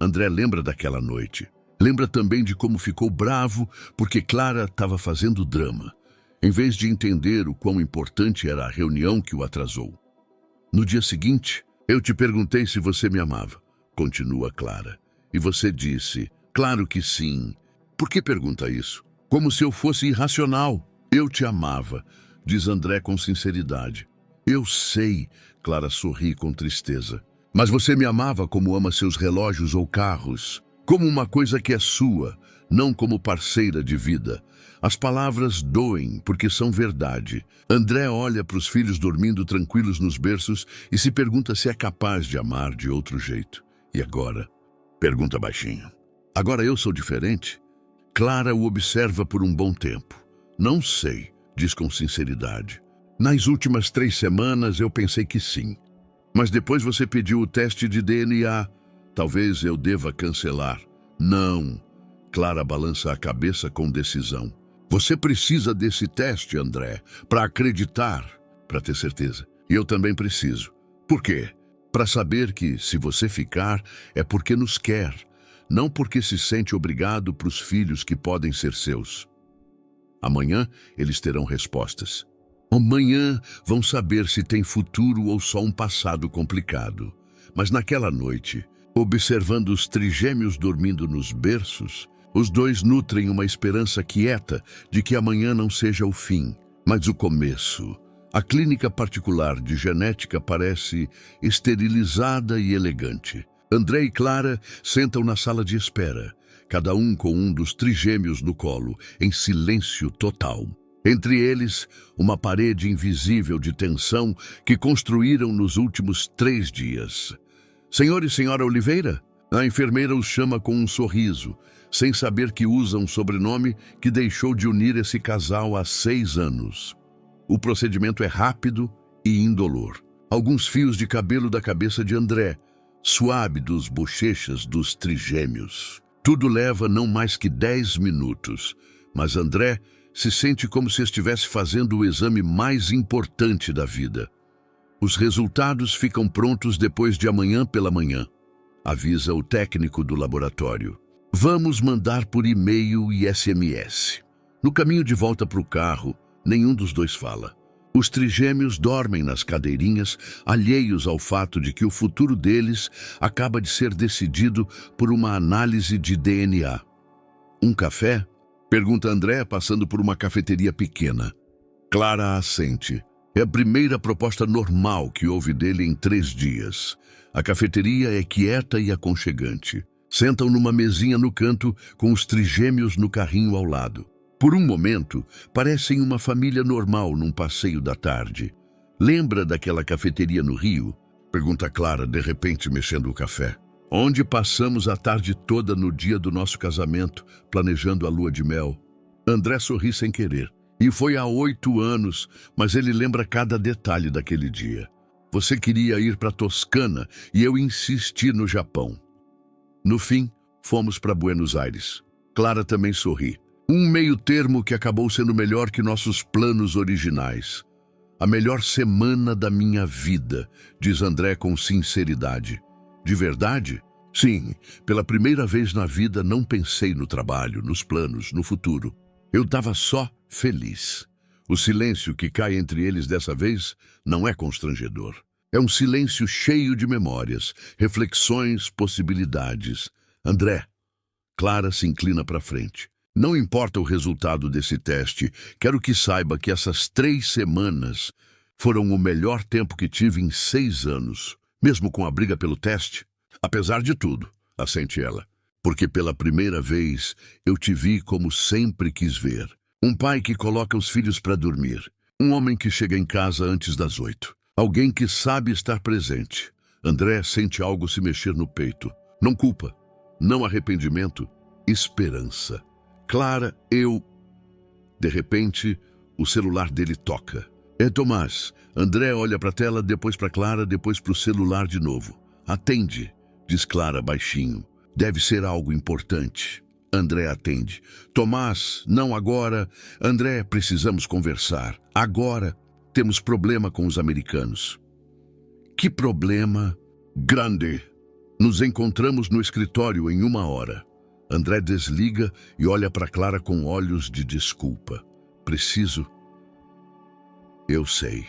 André lembra daquela noite. Lembra também de como ficou bravo porque Clara estava fazendo drama, em vez de entender o quão importante era a reunião que o atrasou. No dia seguinte, eu te perguntei se você me amava, continua Clara. E você disse, claro que sim. Por que pergunta isso? Como se eu fosse irracional. Eu te amava, diz André com sinceridade. Eu sei, Clara sorri com tristeza. Mas você me amava como ama seus relógios ou carros. Como uma coisa que é sua, não como parceira de vida. As palavras doem porque são verdade. André olha para os filhos dormindo tranquilos nos berços e se pergunta se é capaz de amar de outro jeito. E agora? Pergunta baixinho. Agora eu sou diferente? Clara o observa por um bom tempo. Não sei, diz com sinceridade. Nas últimas 3 semanas eu pensei que sim. Mas depois você pediu o teste de DNA. Talvez eu deva cancelar. Não. Clara balança a cabeça com decisão. Você precisa desse teste, André, para acreditar, para ter certeza. E eu também preciso. Por quê? Para saber que, se você ficar, é porque nos quer, não porque se sente obrigado para os filhos que podem ser seus. Amanhã eles terão respostas. Amanhã vão saber se tem futuro ou só um passado complicado. Mas naquela noite, observando os trigêmeos dormindo nos berços, os dois nutrem uma esperança quieta de que amanhã não seja o fim, mas o começo. A clínica particular de genética parece esterilizada e elegante. André e Clara sentam na sala de espera, cada um com um dos trigêmeos no colo, em silêncio total. Entre eles, uma parede invisível de tensão que construíram nos últimos 3 dias. Senhor e senhora Oliveira? A enfermeira os chama com um sorriso, sem saber que usa um sobrenome que deixou de unir esse casal há 6 anos. O procedimento é rápido e indolor. Alguns fios de cabelo da cabeça de André, suave dos bochechas dos trigêmeos. Tudo leva não mais que 10 minutos, mas André se sente como se estivesse fazendo o exame mais importante da vida. Os resultados ficam prontos depois de amanhã pela manhã, avisa o técnico do laboratório. Vamos mandar por e-mail e SMS. No caminho de volta para o carro, nenhum dos dois fala. Os trigêmeos dormem nas cadeirinhas, alheios ao fato de que o futuro deles acaba de ser decidido por uma análise de DNA. Um café? Pergunta André, passando por uma cafeteria pequena. Clara assente. É a primeira proposta normal que houve dele em 3 dias. A cafeteria é quieta e aconchegante. Sentam numa mesinha no canto com os trigêmeos no carrinho ao lado. Por um momento, parecem uma família normal num passeio da tarde. Lembra daquela cafeteria no Rio? Pergunta Clara, de repente mexendo o café. Onde passamos a tarde toda no dia do nosso casamento, planejando a lua de mel. André sorri sem querer. E foi há 8 anos, mas ele lembra cada detalhe daquele dia. Você queria ir para Toscana e eu insisti no Japão. No fim, fomos para Buenos Aires. Clara também sorri. Um meio termo que acabou sendo melhor que nossos planos originais. A melhor semana da minha vida, diz André com sinceridade. De verdade? Sim, pela primeira vez na vida não pensei no trabalho, nos planos, no futuro. Eu estava só feliz. O silêncio que cai entre eles dessa vez não é constrangedor. É um silêncio cheio de memórias, reflexões, possibilidades. André, Clara se inclina para frente. Não importa o resultado desse teste, quero que saiba que essas 3 semanas foram o melhor tempo que tive em 6 anos, mesmo com a briga pelo teste. Apesar de tudo, assente ela, porque pela primeira vez eu te vi como sempre quis ver. Um pai que coloca os filhos para dormir. Um homem que chega em casa antes das 8. Alguém que sabe estar presente. André sente algo se mexer no peito. Não culpa, não arrependimento, esperança. Clara, De repente, o celular dele toca. É Tomás. André olha para a tela, depois para Clara, depois para o celular de novo. Atende, diz Clara baixinho. Deve ser algo importante. André atende. Tomás, não agora. André, precisamos conversar. Agora. Temos problema com os americanos. Que problema? Grande. Nos encontramos no escritório em 1 hora. André desliga e olha para Clara com olhos de desculpa. Preciso? Eu sei.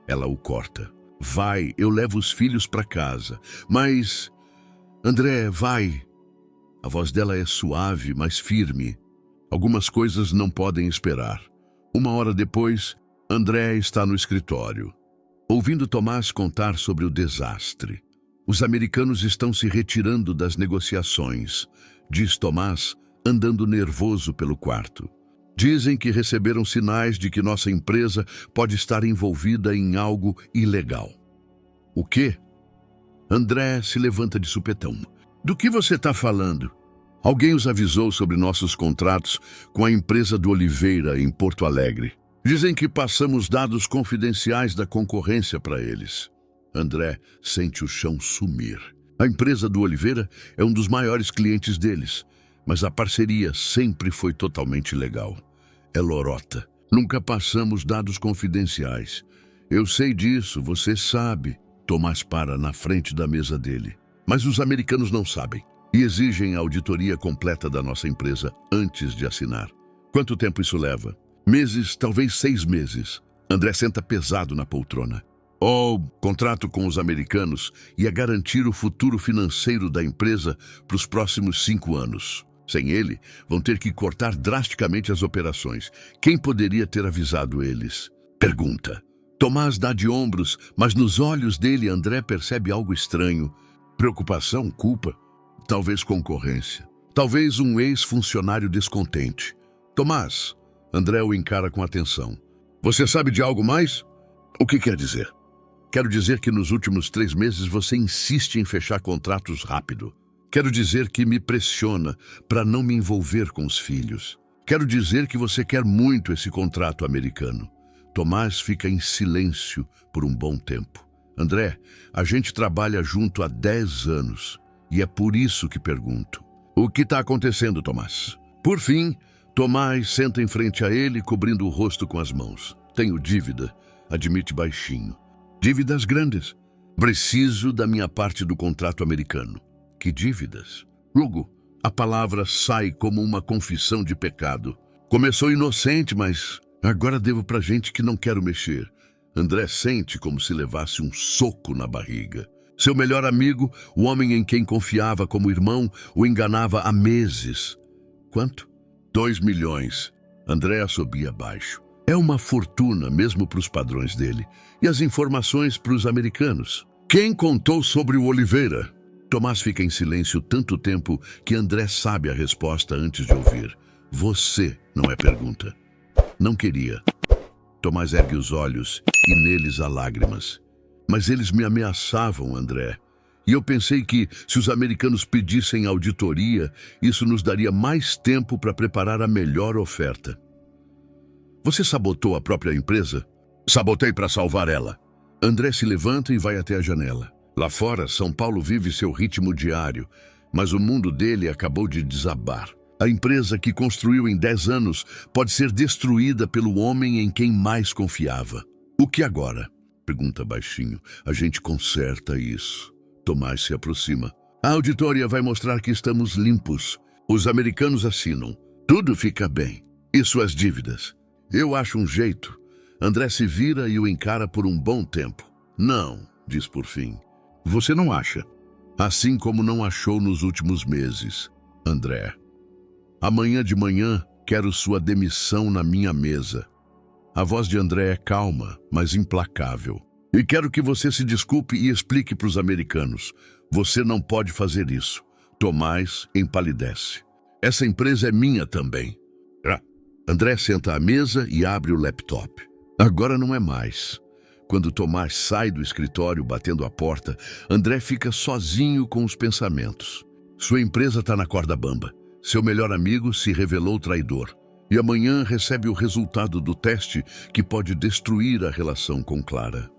Ela o corta. Vai, eu levo os filhos para casa. Mas... André, vai. A voz dela é suave, mas firme. Algumas coisas não podem esperar. 1 hora depois, André está no escritório, ouvindo Tomás contar sobre o desastre. Os americanos estão se retirando das negociações, diz Tomás, andando nervoso pelo quarto. Dizem que receberam sinais de que nossa empresa pode estar envolvida em algo ilegal. O quê? André se levanta de supetão. Do que você está falando? Alguém os avisou sobre nossos contratos com a empresa do Oliveira em Porto Alegre. Dizem que passamos dados confidenciais da concorrência para eles. André sente o chão sumir. A empresa do Oliveira é um dos maiores clientes deles, mas a parceria sempre foi totalmente legal. É lorota. Nunca passamos dados confidenciais. Eu sei disso, você sabe. Tomás para na frente da mesa dele. Mas os americanos não sabem e exigem a auditoria completa da nossa empresa antes de assinar. Quanto tempo isso leva? Meses, talvez 6 meses. André senta pesado na poltrona. O contrato com os americanos ia garantir o futuro financeiro da empresa para os próximos 5 anos. Sem ele, vão ter que cortar drasticamente as operações. Quem poderia ter avisado eles? Pergunta. Tomás dá de ombros, mas nos olhos dele André percebe algo estranho. Preocupação, culpa, talvez concorrência. Talvez um ex-funcionário descontente. Tomás, André o encara com atenção. Você sabe de algo mais? O que quer dizer? Quero dizer que nos últimos 3 meses você insiste em fechar contratos rápido. Quero dizer que me pressiona para não me envolver com os filhos. Quero dizer que você quer muito esse contrato americano. Tomás fica em silêncio por um bom tempo. André, a gente trabalha junto há 10 anos e é por isso que pergunto. O que está acontecendo, Tomás? Por fim, Tomás senta em frente a ele, cobrindo o rosto com as mãos. Tenho dívida, admite baixinho. Dívidas grandes. Preciso da minha parte do contrato americano. Que dívidas? Hugo, a palavra sai como uma confissão de pecado. Começou inocente, mas agora devo pra gente que não quero mexer. André sente como se levasse um soco na barriga. Seu melhor amigo, o homem em quem confiava como irmão, o enganava há meses. Quanto? 2 milhões. André assobia baixo. É uma fortuna mesmo para os padrões dele. E as informações para os americanos. Quem contou sobre o Oliveira? Tomás fica em silêncio tanto tempo que André sabe a resposta antes de ouvir. Você não é pergunta. Não queria. Tomás ergue os olhos e neles há lágrimas. Mas eles me ameaçavam, André. E eu pensei que, se os americanos pedissem auditoria, isso nos daria mais tempo para preparar a melhor oferta. Você sabotou a própria empresa? Sabotei para salvar ela. André se levanta e vai até a janela. Lá fora, São Paulo vive seu ritmo diário, mas o mundo dele acabou de desabar. A empresa que construiu em 10 anos pode ser destruída pelo homem em quem mais confiava. O que agora? Pergunta baixinho. A gente conserta isso. Tomás se aproxima. A auditoria vai mostrar que estamos limpos. Os americanos assinam. Tudo fica bem. E suas dívidas? Eu acho um jeito. André se vira e o encara por um bom tempo. Não, diz por fim. Você não acha? Assim como não achou nos últimos meses. André. Amanhã de manhã quero sua demissão na minha mesa. A voz de André é calma, mas implacável. E quero que você se desculpe e explique para os americanos. Você não pode fazer isso. Tomás empalidece. Essa empresa é minha também. André senta à mesa e abre o laptop. Agora não é mais. Quando Tomás sai do escritório batendo a porta, André fica sozinho com os pensamentos. Sua empresa está na corda bamba. Seu melhor amigo se revelou traidor. E amanhã recebe o resultado do teste que pode destruir a relação com Clara.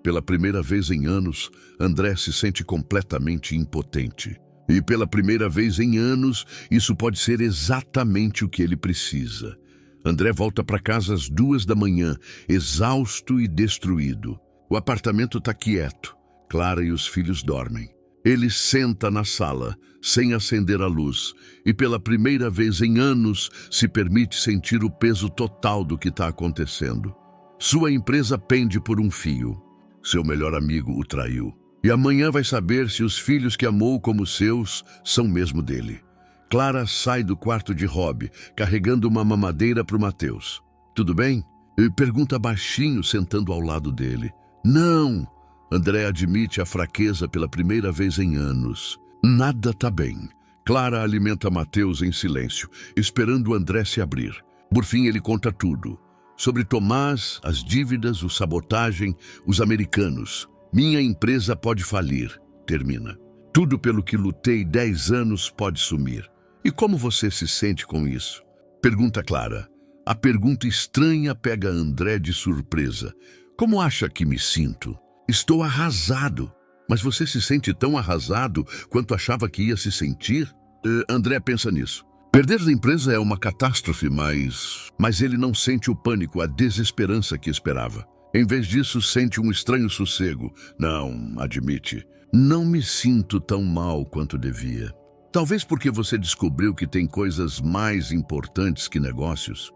Pela primeira vez em anos, André se sente completamente impotente. E pela primeira vez em anos, isso pode ser exatamente o que ele precisa. André volta para casa às 2 da manhã, exausto e destruído. O apartamento está quieto. Clara e os filhos dormem. Ele senta na sala, sem acender a luz, e pela primeira vez em anos se permite sentir o peso total do que está acontecendo. Sua empresa pende por um fio. Seu melhor amigo o traiu. E amanhã vai saber se os filhos que amou como seus são mesmo dele. Clara sai do quarto de Rob, carregando uma mamadeira para o Mateus. Tudo bem? E pergunta baixinho, sentando ao lado dele. Não! André admite a fraqueza pela primeira vez em anos. Nada tá bem. Clara alimenta Mateus em silêncio, esperando André se abrir. Por fim, ele conta tudo. Sobre Tomás, as dívidas, o sabotagem, os americanos. Minha empresa pode falir, termina. Tudo pelo que lutei 10 anos pode sumir. E como você se sente com isso? Pergunta Clara. A pergunta estranha pega André de surpresa. Como acha que me sinto? Estou arrasado. Mas você se sente tão arrasado quanto achava que ia se sentir? André pensa nisso. Perder a empresa é uma catástrofe, mas ele não sente o pânico, a desesperança que esperava. Em vez disso, sente um estranho sossego. Não, admite. Não me sinto tão mal quanto devia. Talvez porque você descobriu que tem coisas mais importantes que negócios.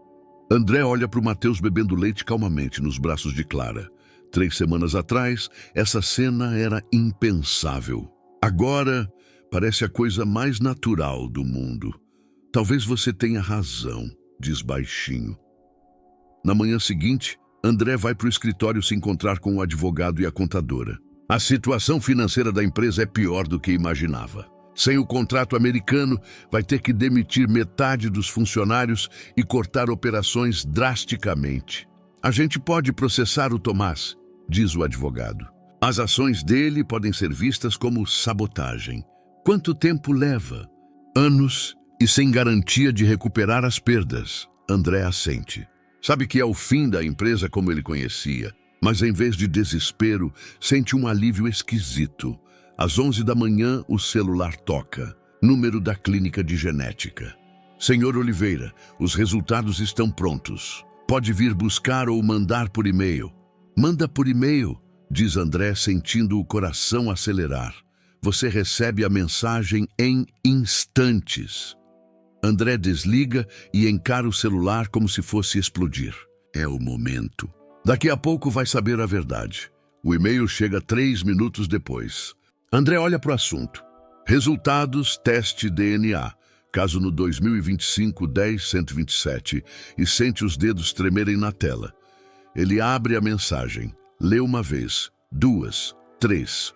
André olha para o Mateus bebendo leite calmamente nos braços de Clara. 3 semanas atrás, essa cena era impensável. Agora, parece a coisa mais natural do mundo. Talvez você tenha razão, diz baixinho. Na manhã seguinte, André vai para o escritório se encontrar com o advogado e a contadora. A situação financeira da empresa é pior do que imaginava. Sem o contrato americano, vai ter que demitir metade dos funcionários e cortar operações drasticamente. A gente pode processar o Tomás, diz o advogado. As ações dele podem ser vistas como sabotagem. Quanto tempo leva? Anos e sem garantia de recuperar as perdas. André assente. Sabe que é o fim da empresa como ele conhecia, mas em vez de desespero, sente um alívio esquisito. Às 11 da manhã, o celular toca. Número da clínica de genética. Senhor Oliveira, os resultados estão prontos. Pode vir buscar ou mandar por e-mail. Manda por e-mail, diz André, sentindo o coração acelerar. Você recebe a mensagem em instantes. André desliga e encara o celular como se fosse explodir. É o momento. Daqui a pouco vai saber a verdade. O e-mail chega 3 minutos depois. André olha para o assunto. Resultados, teste DNA. Caso no 2025-10-127 e sente os dedos tremerem na tela. Ele abre a mensagem. Lê uma vez, 2, 3.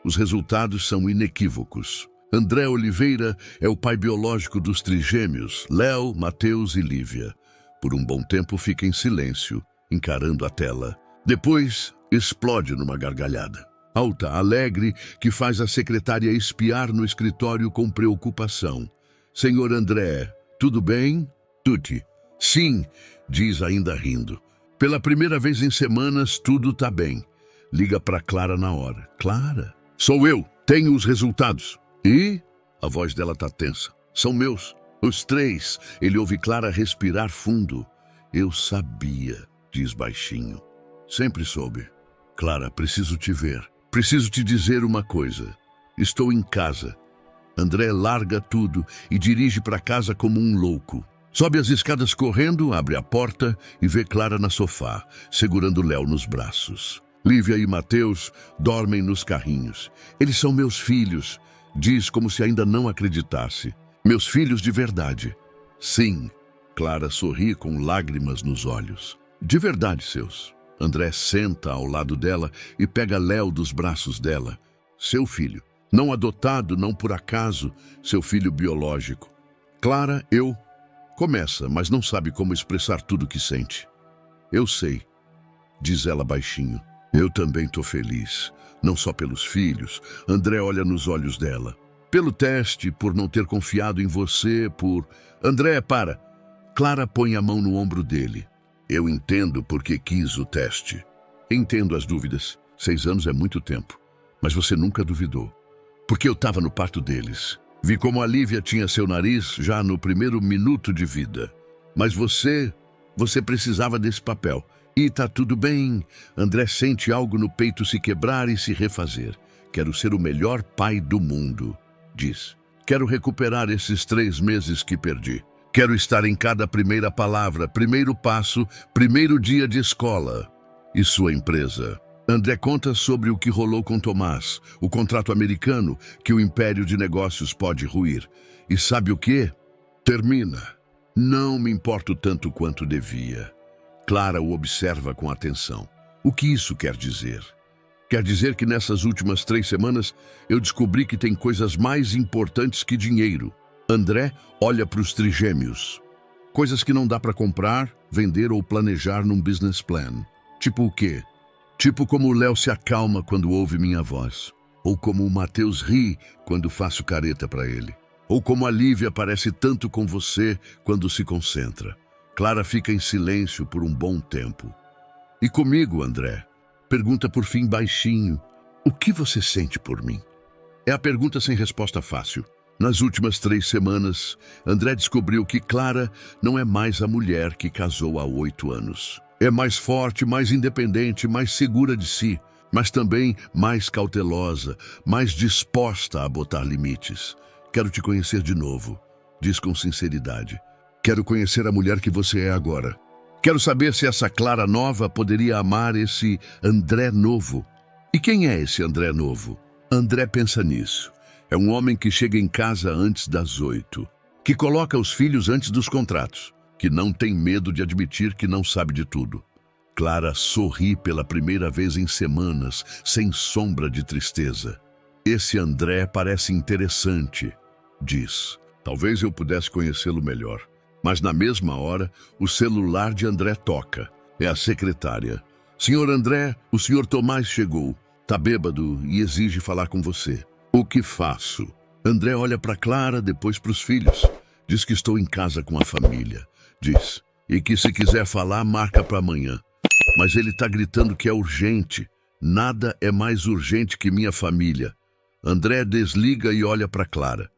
Os resultados são inequívocos. André Oliveira é o pai biológico dos trigêmeos, Léo, Mateus e Lívia. Por um bom tempo fica em silêncio, encarando a tela. Depois, explode numa gargalhada. Alta, alegre, que faz a secretária espiar no escritório com preocupação. Senhor André, tudo bem? Tutti. Sim, diz ainda rindo. Pela primeira vez em semanas, tudo tá bem. Liga para Clara na hora. Clara? Sou eu, tenho os resultados. E? A voz dela tá tensa. São meus. Os 3. Ele ouve Clara respirar fundo. Eu sabia, diz baixinho. Sempre soube. Clara, preciso te ver. Preciso te dizer uma coisa. Estou em casa. André larga tudo e dirige para casa como um louco. Sobe as escadas correndo, abre a porta e vê Clara no sofá, segurando Léo nos braços. Lívia e Mateus dormem nos carrinhos. Eles são meus filhos, diz como se ainda não acreditasse. Meus filhos de verdade. Sim, Clara sorri com lágrimas nos olhos. De verdade, seus. André senta ao lado dela e pega Léo dos braços dela. Seu filho. Não adotado, não por acaso, seu filho biológico. Clara, eu... Começa, mas não sabe como expressar tudo o que sente. Eu sei, diz ela baixinho. Eu também tô feliz, não só pelos filhos. André olha nos olhos dela. Pelo teste, por não ter confiado em você, por... André, para! Clara põe a mão no ombro dele. Eu entendo porque quis o teste. Entendo as dúvidas. 6 anos é muito tempo. Mas você nunca duvidou. Porque eu estava no parto deles. Vi como a Lívia tinha seu nariz já no primeiro minuto de vida. Mas você precisava desse papel. E tá tudo bem. André sente algo no peito se quebrar e se refazer. Quero ser o melhor pai do mundo, diz. Quero recuperar esses 3 meses que perdi. Quero estar em cada primeira palavra, primeiro passo, primeiro dia de escola. E sua empresa? André conta sobre o que rolou com Tomás, o contrato americano que o império de negócios pode ruir. E sabe o quê? Termina. Não me importo tanto quanto devia. Clara o observa com atenção. O que isso quer dizer? Quer dizer que nessas últimas 3 semanas eu descobri que tem coisas mais importantes que dinheiro. André olha para os trigêmeos. Coisas que não dá para comprar, vender ou planejar num business plan. Tipo o quê? Tipo como o Léo se acalma quando ouve minha voz. Ou como o Mateus ri quando faço careta para ele. Ou como a Lívia parece tanto com você quando se concentra. Clara fica em silêncio por um bom tempo. E comigo, André? Pergunta por fim baixinho. O que você sente por mim? É a pergunta sem resposta fácil. Nas últimas 3 semanas, André descobriu que Clara não é mais a mulher que casou há 8 anos. É mais forte, mais independente, mais segura de si, mas também mais cautelosa, mais disposta a botar limites. Quero te conhecer de novo, diz com sinceridade. Quero conhecer a mulher que você é agora. Quero saber se essa Clara nova poderia amar esse André novo. E quem é esse André novo? André pensa nisso. É um homem que chega em casa antes das 8, que coloca os filhos antes dos contratos, que não tem medo de admitir que não sabe de tudo. Clara sorri pela primeira vez em semanas, sem sombra de tristeza. Esse André parece interessante, diz. Talvez eu pudesse conhecê-lo melhor. Mas na mesma hora, o celular de André toca. É a secretária. Senhor André, o senhor Tomás chegou. Tá bêbado e exige falar com você. O que faço? André olha para Clara, depois para os filhos. Diz que estou em casa com a família. Diz. E que se quiser falar, marca para amanhã. Mas ele tá gritando que é urgente. Nada é mais urgente que minha família. André desliga e olha para Clara.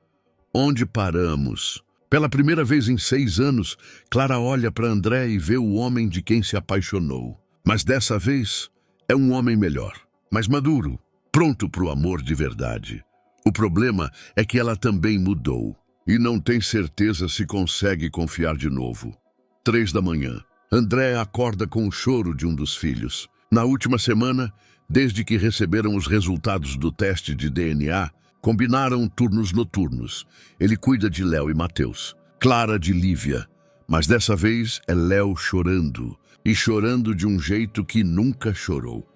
Onde paramos? Pela primeira vez em 6 anos, Clara olha para André e vê o homem de quem se apaixonou. Mas dessa vez, é um homem melhor, mais maduro, pronto para o amor de verdade. O problema é que ela também mudou e não tem certeza se consegue confiar de novo. 3 da manhã. André acorda com o choro de um dos filhos. Na última semana, desde que receberam os resultados do teste de DNA, combinaram turnos noturnos. Ele cuida de Léo e Mateus, Clara de Lívia. Mas dessa vez é Léo chorando, e chorando de um jeito que nunca chorou.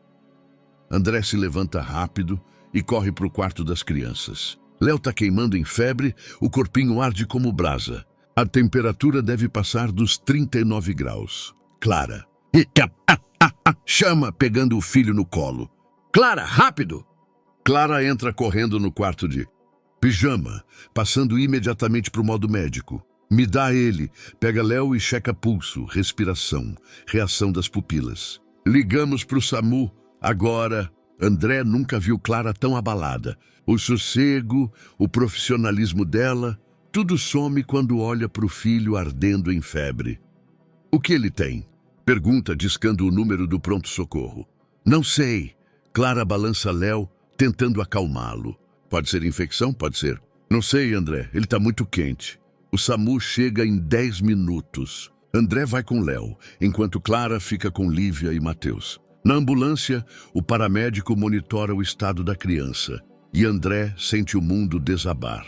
André se levanta rápido e corre para o quarto das crianças. Léo tá queimando em febre, o corpinho arde como brasa. A temperatura deve passar dos 39 graus. Clara. Chama, pegando o filho no colo. Clara, rápido! Clara entra correndo no quarto de pijama, passando imediatamente para o modo médico. Me dá ele. Pega Léo e checa pulso, respiração, reação das pupilas. Ligamos para o SAMU. Agora, André nunca viu Clara tão abalada. O sossego, o profissionalismo dela, tudo some quando olha para o filho ardendo em febre. O que ele tem? Pergunta, discando o número do pronto-socorro. Não sei. Clara balança Léo, tentando acalmá-lo. Pode ser infecção? Pode ser. Não sei, André. Ele está muito quente. O SAMU chega em 10 minutos. André vai com Léo, enquanto Clara fica com Lívia e Matheus. Na ambulância, o paramédico monitora o estado da criança e André sente o mundo desabar.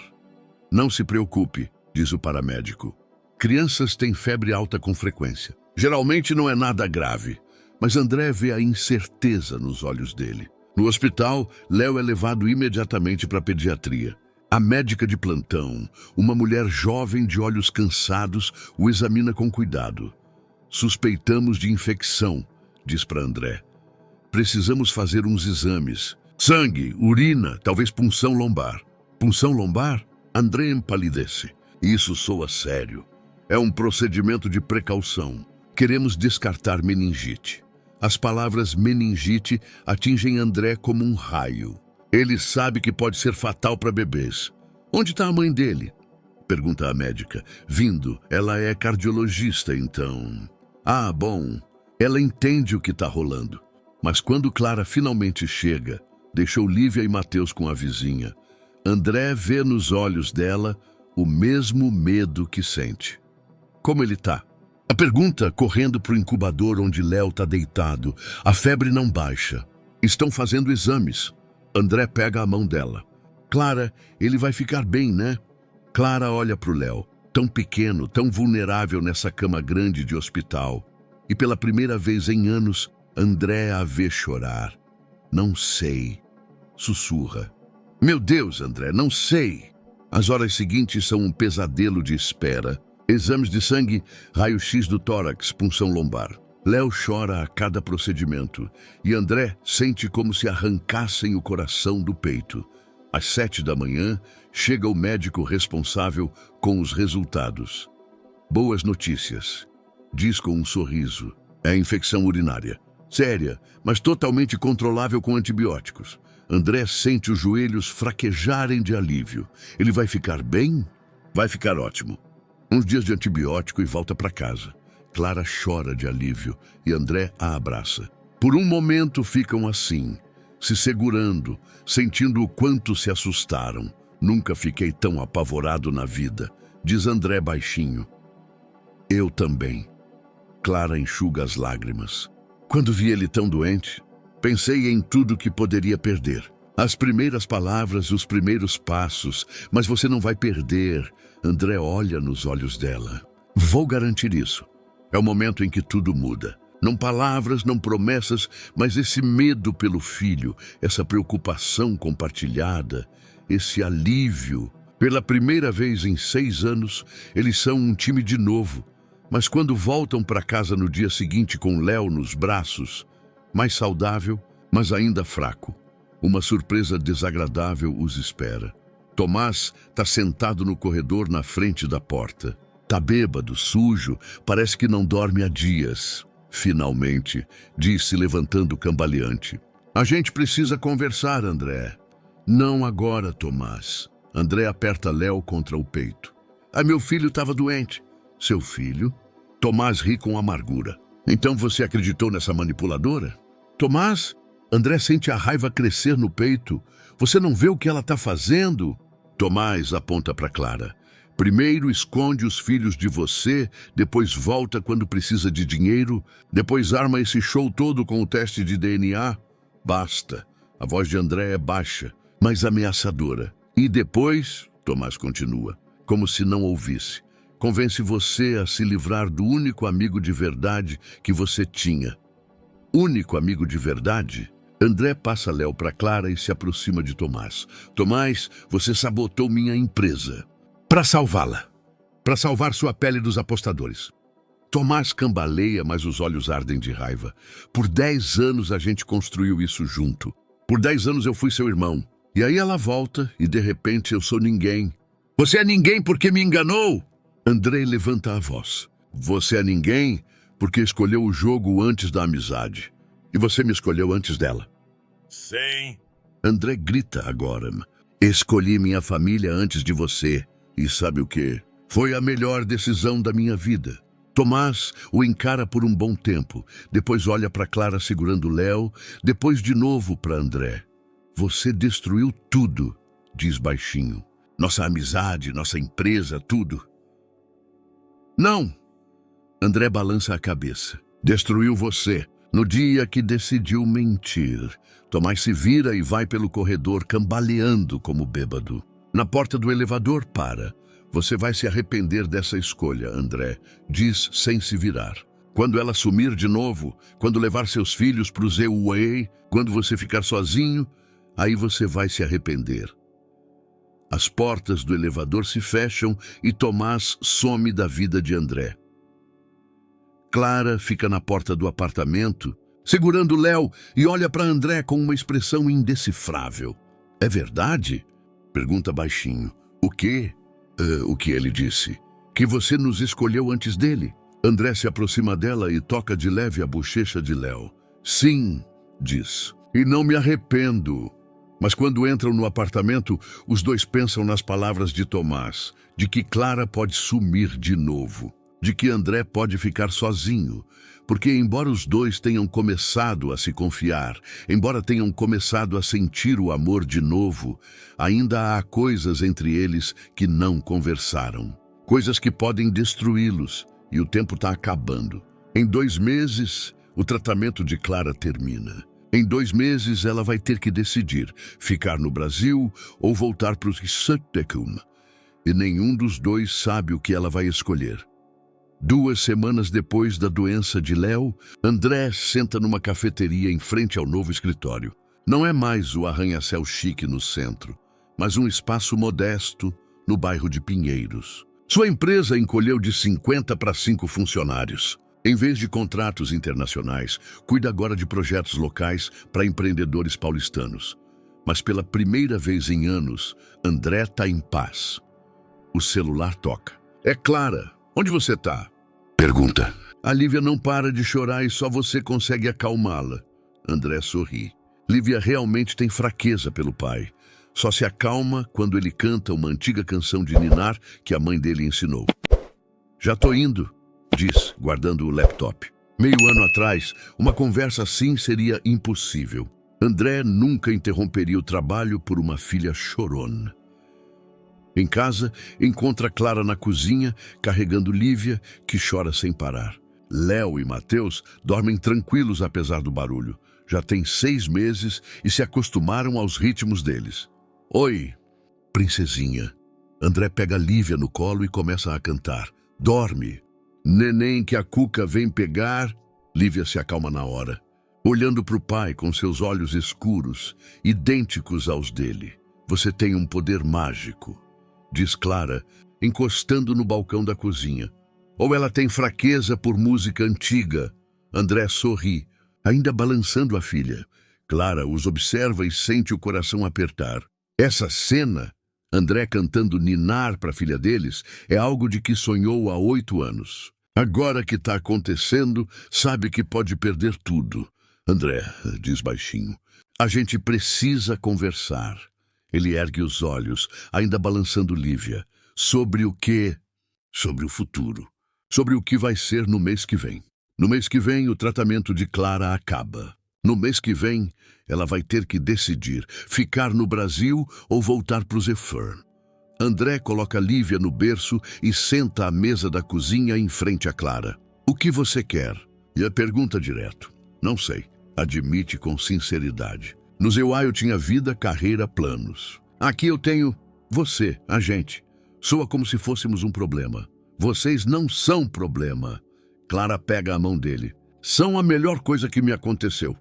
Não se preocupe, diz o paramédico. Crianças têm febre alta com frequência. Geralmente não é nada grave, mas André vê a incerteza nos olhos dele. No hospital, Léo é levado imediatamente para a pediatria. A médica de plantão, uma mulher jovem de olhos cansados, o examina com cuidado. Suspeitamos de infecção, diz para André. Precisamos fazer uns exames. Sangue, urina, talvez punção lombar. Punção lombar? André empalidece. Isso soa sério. É um procedimento de precaução. Queremos descartar meningite. As palavras meningite atingem André como um raio. Ele sabe que pode ser fatal para bebês. Onde está a mãe dele? Pergunta a médica. Vindo, ela é cardiologista, então. Ah, bom. Ela entende o que está rolando. Mas quando Clara finalmente chega, deixou Lívia e Matheus com a vizinha. André vê nos olhos dela o mesmo medo que sente. Como ele tá? A pergunta correndo para o incubador onde Léo está deitado. A febre não baixa. Estão fazendo exames. André pega a mão dela. Clara, ele vai ficar bem, né? Clara olha para o Léo, tão pequeno, tão vulnerável nessa cama grande de hospital. E pela primeira vez em anos, André a vê chorar. Não sei. Sussurra. Meu Deus, André, não sei. As horas seguintes são um pesadelo de espera. Exames de sangue, raio-x do tórax, punção lombar. Léo chora a cada procedimento e André sente como se arrancassem o coração do peito. Às 7 da manhã, chega o médico responsável com os resultados. Boas notícias, diz com um sorriso. É infecção urinária. Séria, mas totalmente controlável com antibióticos. André sente os joelhos fraquejarem de alívio. Ele vai ficar bem? Vai ficar ótimo. Uns dias de antibiótico e volta para casa. Clara chora de alívio e André a abraça. Por um momento ficam assim, se segurando, sentindo o quanto se assustaram. Nunca fiquei tão apavorado na vida, diz André baixinho. Eu também. Clara enxuga as lágrimas. Quando vi ele tão doente, pensei em tudo que poderia perder. As primeiras palavras, os primeiros passos, mas você não vai perder. André olha nos olhos dela. Vou garantir isso. É o momento em que tudo muda. Não palavras, não promessas, mas esse medo pelo filho, essa preocupação compartilhada, esse alívio. Pela primeira vez em 6 anos, eles são um time de novo. Mas quando voltam para casa no dia seguinte com Léo nos braços, mais saudável, mas ainda fraco, uma surpresa desagradável os espera. Tomás está sentado no corredor na frente da porta. Tá bêbado, sujo, parece que não dorme há dias. Finalmente, disse levantando cambaleante. A gente precisa conversar, André. Não agora, Tomás. André aperta Léo contra o peito. Ah, meu filho estava doente. Seu filho? Tomás ri com amargura. Então você acreditou nessa manipuladora? Tomás? André sente a raiva crescer no peito. Você não vê o que ela está fazendo? Tomás aponta para Clara. Primeiro esconde os filhos de você, depois volta quando precisa de dinheiro, depois arma esse show todo com o teste de DNA. Basta. A voz de André é baixa, mas ameaçadora. E depois, Tomás continua, como se não ouvisse, convence você a se livrar do único amigo de verdade que você tinha. Único amigo de verdade? André passa Léo para Clara e se aproxima de Tomás. Tomás, você sabotou minha empresa. Para salvá-la. Para salvar sua pele dos apostadores. Tomás cambaleia, mas os olhos ardem de raiva. Por 10 anos a gente construiu isso junto. Por 10 anos eu fui seu irmão. E aí ela volta e de repente eu sou ninguém. Você é ninguém porque me enganou? André levanta a voz. Você é ninguém porque escolheu o jogo antes da amizade. E você me escolheu antes dela. Sim. André grita agora. Escolhi minha família antes de você. E sabe o quê? Foi a melhor decisão da minha vida. Tomás o encara por um bom tempo. Depois olha para Clara segurando Léo. Depois de novo para André. Você destruiu tudo, diz baixinho. Nossa amizade, nossa empresa, tudo. Não! André balança a cabeça. Destruiu você. No dia que decidiu mentir. Tomás se vira e vai pelo corredor cambaleando como bêbado. Na porta do elevador para. Você vai se arrepender dessa escolha, André, diz sem se virar. Quando ela sumir de novo, quando levar seus filhos para o Z-Way, quando você ficar sozinho, aí você vai se arrepender. As portas do elevador se fecham e Tomás some da vida de André. Clara fica na porta do apartamento, segurando Léo e olha para André com uma expressão indecifrável. É verdade? Pergunta baixinho. O quê? O que ele disse? Que você nos escolheu antes dele. André se aproxima dela e toca de leve a bochecha de Léo. Sim, diz. E não me arrependo. Mas quando entram no apartamento, os dois pensam nas palavras de Tomás, de que Clara pode sumir de novo, de que André pode ficar sozinho, porque embora os dois tenham começado a se confiar, embora tenham começado a sentir o amor de novo, ainda há coisas entre eles que não conversaram, coisas que podem destruí-los, e o tempo está acabando. Em 2 meses, o tratamento de Clara termina. Em 2 meses, ela vai ter que decidir ficar no Brasil ou voltar para o Sutecum. E nenhum dos dois sabe o que ela vai escolher. 2 semanas depois da doença de Léo, André senta numa cafeteria em frente ao novo escritório. Não é mais o arranha-céu chique no centro, mas um espaço modesto no bairro de Pinheiros. Sua empresa encolheu de 50 para 5 funcionários. Em vez de contratos internacionais, cuida agora de projetos locais para empreendedores paulistanos. Mas pela primeira vez em anos, André está em paz. O celular toca. É Clara. Onde você está? Pergunta. A Lívia não para de chorar e só você consegue acalmá-la. André sorri. Lívia realmente tem fraqueza pelo pai. Só se acalma quando ele canta uma antiga canção de ninar que a mãe dele ensinou. Já tô indo, diz, guardando o laptop. Meio ano atrás, uma conversa assim seria impossível. André nunca interromperia o trabalho por uma filha chorona. Em casa, encontra Clara na cozinha, carregando Lívia, que chora sem parar. Léo e Mateus dormem tranquilos apesar do barulho. Já tem 6 meses e se acostumaram aos ritmos deles. Oi, princesinha. André pega Lívia no colo e começa a cantar. Dorme. Neném que a Cuca vem pegar. Lívia se acalma na hora, olhando para o pai com seus olhos escuros, idênticos aos dele. Você tem um poder mágico, diz Clara, encostando no balcão da cozinha. Ou ela tem fraqueza por música antiga. André sorri, ainda balançando a filha. Clara os observa e sente o coração apertar. Essa cena, André cantando ninar para a filha deles, é algo de que sonhou há 8 anos. Agora que está acontecendo, sabe que pode perder tudo. André, diz baixinho, a gente precisa conversar. Ele ergue os olhos, ainda balançando Lívia. Sobre o quê? Sobre o futuro. Sobre o que vai ser no mês que vem. No mês que vem, o tratamento de Clara acaba. No mês que vem, ela vai ter que decidir ficar no Brasil ou voltar para o Zefern. André coloca Lívia no berço e senta à mesa da cozinha em frente a Clara. O que você quer? E a pergunta direto. Não sei. Admite com sinceridade. No Zeuai eu tinha vida, carreira, planos. Aqui eu tenho você, a gente. Soa como se fôssemos um problema. Vocês não são problema. Clara pega a mão dele. São a melhor coisa que me aconteceu.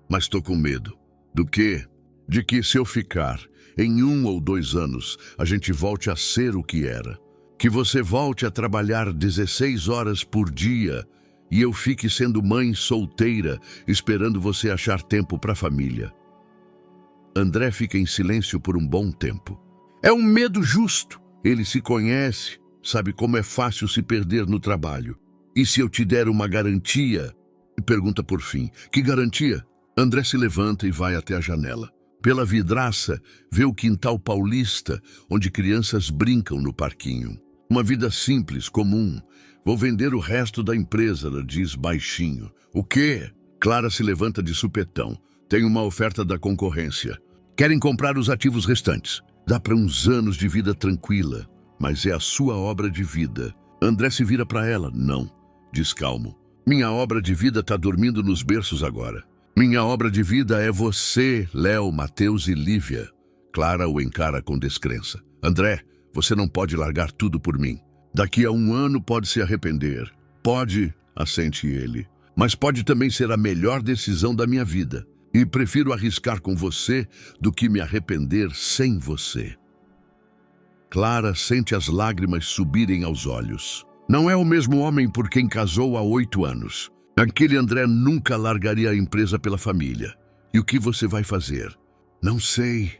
Mas tô com medo. Do quê? De que se eu ficar, em 1 ou 2 anos, a gente volte a ser o que era. Que você volte a trabalhar 16 horas por dia e eu fique sendo mãe solteira, esperando você achar tempo para a família. André fica em silêncio por um bom tempo. É um medo justo. Ele se conhece, sabe como é fácil se perder no trabalho. E se eu te der uma garantia? Pergunta por fim. Que garantia? André se levanta e vai até a janela. Pela vidraça, vê o quintal paulista, onde crianças brincam no parquinho. Uma vida simples, comum. Vou vender o resto da empresa, ela diz baixinho. O quê? Clara se levanta de supetão. Tem uma oferta da concorrência. Querem comprar os ativos restantes. Dá para uns anos de vida tranquila, mas é a sua obra de vida. André se vira para ela. Não, diz calmo. Minha obra de vida está dormindo nos berços agora. Minha obra de vida é você, Léo, Matheus e Lívia. Clara o encara com descrença. André, você não pode largar tudo por mim. Daqui a 1 ano pode se arrepender. Pode, assente ele. Mas pode também ser a melhor decisão da minha vida. E prefiro arriscar com você do que me arrepender sem você. Clara sente as lágrimas subirem aos olhos. Não é o mesmo homem por quem casou há 8 anos. Aquele André nunca largaria a empresa pela família. E o que você vai fazer? Não sei.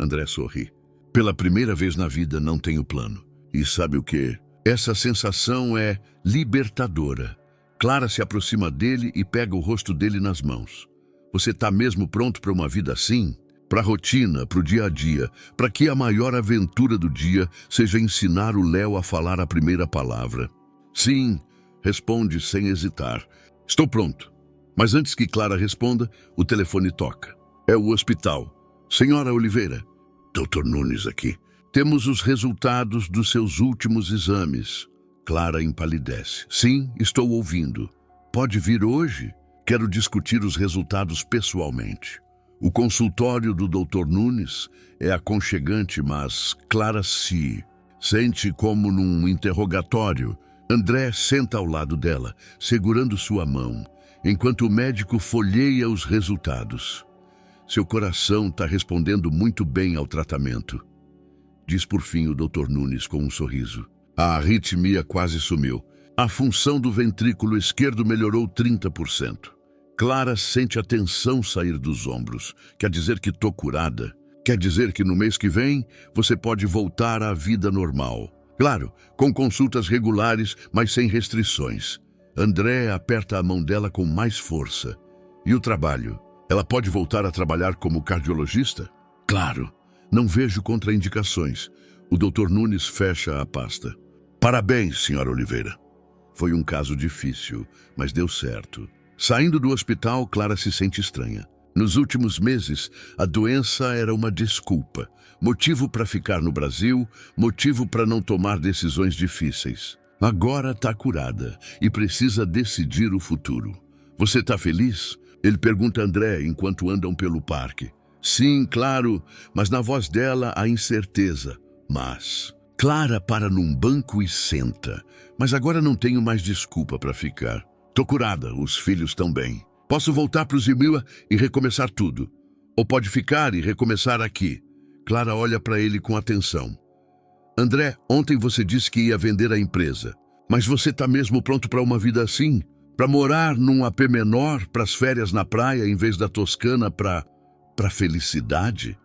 André sorri. Pela primeira vez na vida não tenho plano. E sabe o quê? Essa sensação é libertadora. Clara se aproxima dele e pega o rosto dele nas mãos. Você está mesmo pronto para uma vida assim? Para a rotina, para o dia a dia, para que a maior aventura do dia seja ensinar o Léo a falar a primeira palavra. Sim, responde sem hesitar. Estou pronto. Mas antes que Clara responda, o telefone toca. É o hospital. Senhora Oliveira. Dr. Nunes aqui. Temos os resultados dos seus últimos exames. Clara empalidece. Sim, estou ouvindo. Pode vir hoje? Quero discutir os resultados pessoalmente. O consultório do Dr. Nunes é aconchegante, mas Clara se sente como num interrogatório. André senta ao lado dela, segurando sua mão, enquanto o médico folheia os resultados. Seu coração está respondendo muito bem ao tratamento. Diz por fim o Dr. Nunes com um sorriso. A arritmia quase sumiu. A função do ventrículo esquerdo melhorou 30%. Clara sente a tensão sair dos ombros. Quer dizer que tô curada. Quer dizer que no mês que vem você pode voltar à vida normal. Claro, com consultas regulares, mas sem restrições. André aperta a mão dela com mais força. E o trabalho? Ela pode voltar a trabalhar como cardiologista? Claro. Não vejo contraindicações. O Dr. Nunes fecha a pasta. Parabéns, senhora Oliveira. Foi um caso difícil, mas deu certo. Saindo do hospital, Clara se sente estranha. Nos últimos meses, a doença era uma desculpa. Motivo para ficar no Brasil, motivo para não tomar decisões difíceis. Agora está curada e precisa decidir o futuro. Você está feliz? Ele pergunta a André enquanto andam pelo parque. Sim, claro, mas na voz dela há incerteza. Mas Clara para num banco e senta. Mas agora não tenho mais desculpa para ficar. Tô curada, os filhos estão bem. Posso voltar para o Zimila e recomeçar tudo. Ou pode ficar e recomeçar aqui. Clara olha para ele com atenção. André, ontem você disse que ia vender a empresa. Mas você está mesmo pronto para uma vida assim? Para morar num AP menor, para as férias na praia em vez da Toscana, para felicidade?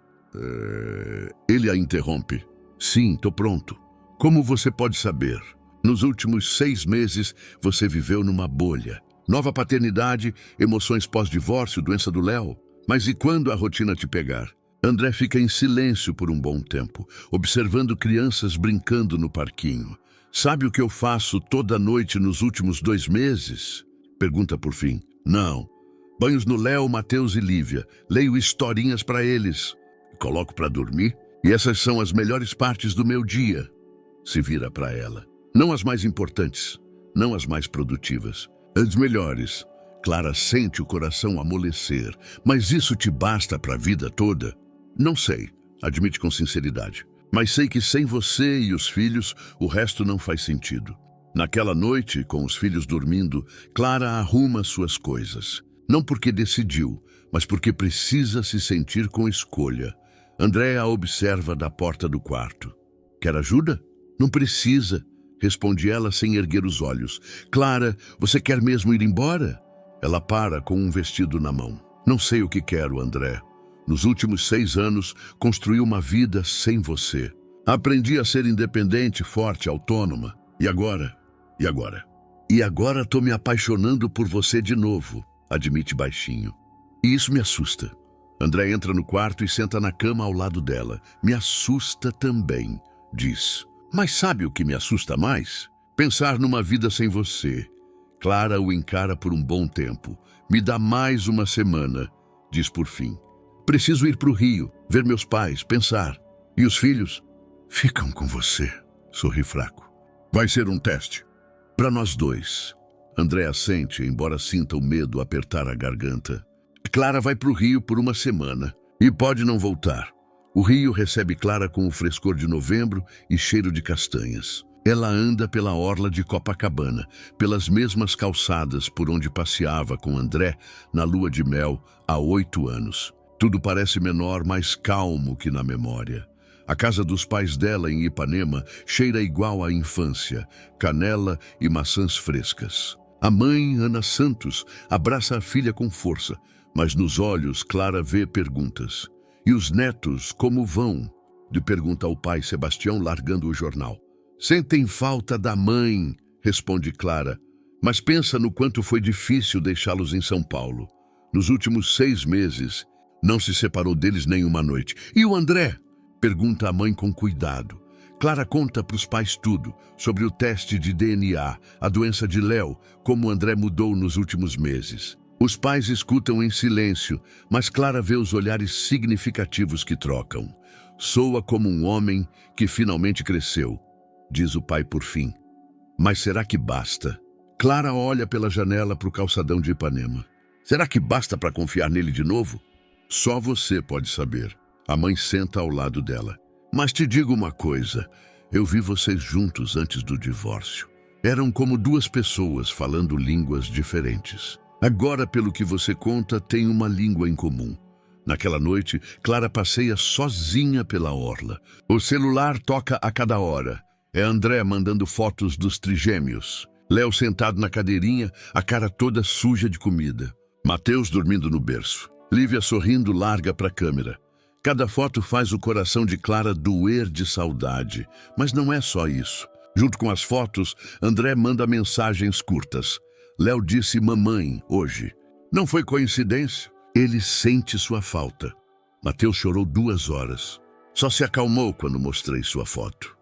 Ele a interrompe. Sim, tô pronto. Como você pode saber? Nos últimos 6 meses, você viveu numa bolha. Nova paternidade, emoções pós-divórcio, doença do Léo. Mas e quando a rotina te pegar? André fica em silêncio por um bom tempo, observando crianças brincando no parquinho. Sabe o que eu faço toda noite nos últimos 2 meses? Pergunta por fim. Não. Banhos no Léo, Matheus e Lívia. Leio historinhas para eles. Coloco para dormir. E essas são as melhores partes do meu dia. Se vira para ela. Não as mais importantes, não as mais produtivas. As melhores. Clara sente o coração amolecer. Mas isso te basta para a vida toda? Não sei, admite com sinceridade. Mas sei que sem você e os filhos, o resto não faz sentido. Naquela noite, com os filhos dormindo, Clara arruma suas coisas. Não porque decidiu, mas porque precisa se sentir com escolha. André a observa da porta do quarto. Quer ajuda? Não precisa, responde ela sem erguer os olhos. Clara, você quer mesmo ir embora? Ela para com um vestido na mão. Não sei o que quero, André. Nos últimos 6 anos, construí uma vida sem você. Aprendi a ser independente, forte, autônoma. E agora? E agora? E agora tô me apaixonando por você de novo, admite baixinho. E isso me assusta. André entra no quarto e senta na cama ao lado dela. Me assusta também, diz. Mas sabe o que me assusta mais? Pensar numa vida sem você. Clara o encara por um bom tempo. Me dá mais uma semana, diz por fim. Preciso ir para o Rio, ver meus pais, pensar. E os filhos? Ficam com você, sorri fraco. Vai ser um teste. Para nós dois. André assente, embora sinta o medo apertar a garganta. Clara vai para o Rio por uma semana e pode não voltar. O Rio recebe Clara com o frescor de novembro e cheiro de castanhas. Ela anda pela orla de Copacabana, pelas mesmas calçadas por onde passeava com André na lua de mel há 8 anos. Tudo parece menor, mais calmo que na memória. A casa dos pais dela em Ipanema cheira igual à infância, canela e maçãs frescas. A mãe, Ana Santos, abraça a filha com força, mas nos olhos Clara vê perguntas. E os netos, como vão? Lhe pergunta ao pai Sebastião, largando o jornal. Sentem falta da mãe, responde Clara, mas pensa no quanto foi difícil deixá-los em São Paulo. Nos últimos 6 meses, não se separou deles nem uma noite. E o André? Pergunta a mãe com cuidado. Clara conta para os pais tudo, sobre o teste de DNA, a doença de Léo, como o André mudou nos últimos meses. Os pais escutam em silêncio, mas Clara vê os olhares significativos que trocam. Soa como um homem que finalmente cresceu, diz o pai por fim. Mas será que basta? Clara olha pela janela para o calçadão de Ipanema. Será que basta para confiar nele de novo? Só você pode saber. A mãe senta ao lado dela. Mas te digo uma coisa, eu vi vocês juntos antes do divórcio. Eram como 2 pessoas falando línguas diferentes. Agora, pelo que você conta, tem uma língua em comum. Naquela noite, Clara passeia sozinha pela orla. O celular toca a cada hora. É André mandando fotos dos trigêmeos. Léo sentado na cadeirinha, a cara toda suja de comida. Mateus dormindo no berço. Lívia sorrindo larga para a câmera. Cada foto faz o coração de Clara doer de saudade. Mas não é só isso. Junto com as fotos, André manda mensagens curtas. Léo disse mamãe hoje. Não foi coincidência. Ele sente sua falta. Mateus chorou 2 horas. Só se acalmou quando mostrei sua foto.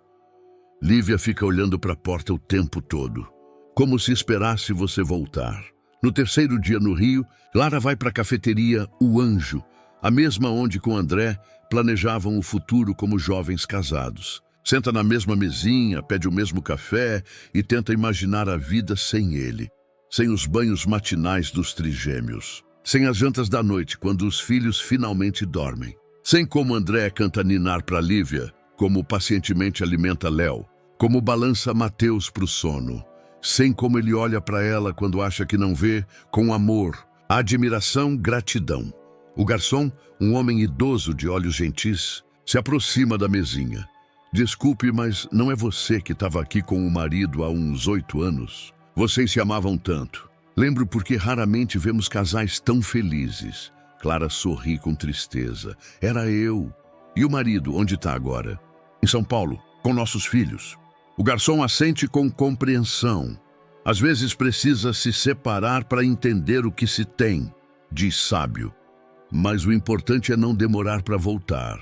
Lívia fica olhando para a porta o tempo todo, como se esperasse você voltar. No 3º dia no Rio, Clara vai para a cafeteria O Anjo, a mesma onde com André planejavam o futuro como jovens casados. Senta na mesma mesinha, pede o mesmo café e tenta imaginar a vida sem ele. Sem os banhos matinais dos trigêmeos. Sem as jantas da noite, quando os filhos finalmente dormem. Sem como André canta ninar para Lívia, como pacientemente alimenta Léo, como balança Mateus para o sono. Sem como ele olha para ela quando acha que não vê, com amor, admiração, gratidão. O garçom, um homem idoso de olhos gentis, se aproxima da mesinha. Desculpe, mas não é você que estava aqui com o marido há uns 8 anos? Vocês se amavam tanto. Lembro porque raramente vemos casais tão felizes. Clara sorri com tristeza. Era eu. E o marido, onde está agora? Em São Paulo, com nossos filhos. O garçom assente com compreensão. Às vezes precisa se separar para entender o que se tem, diz sábio. Mas o importante é não demorar para voltar.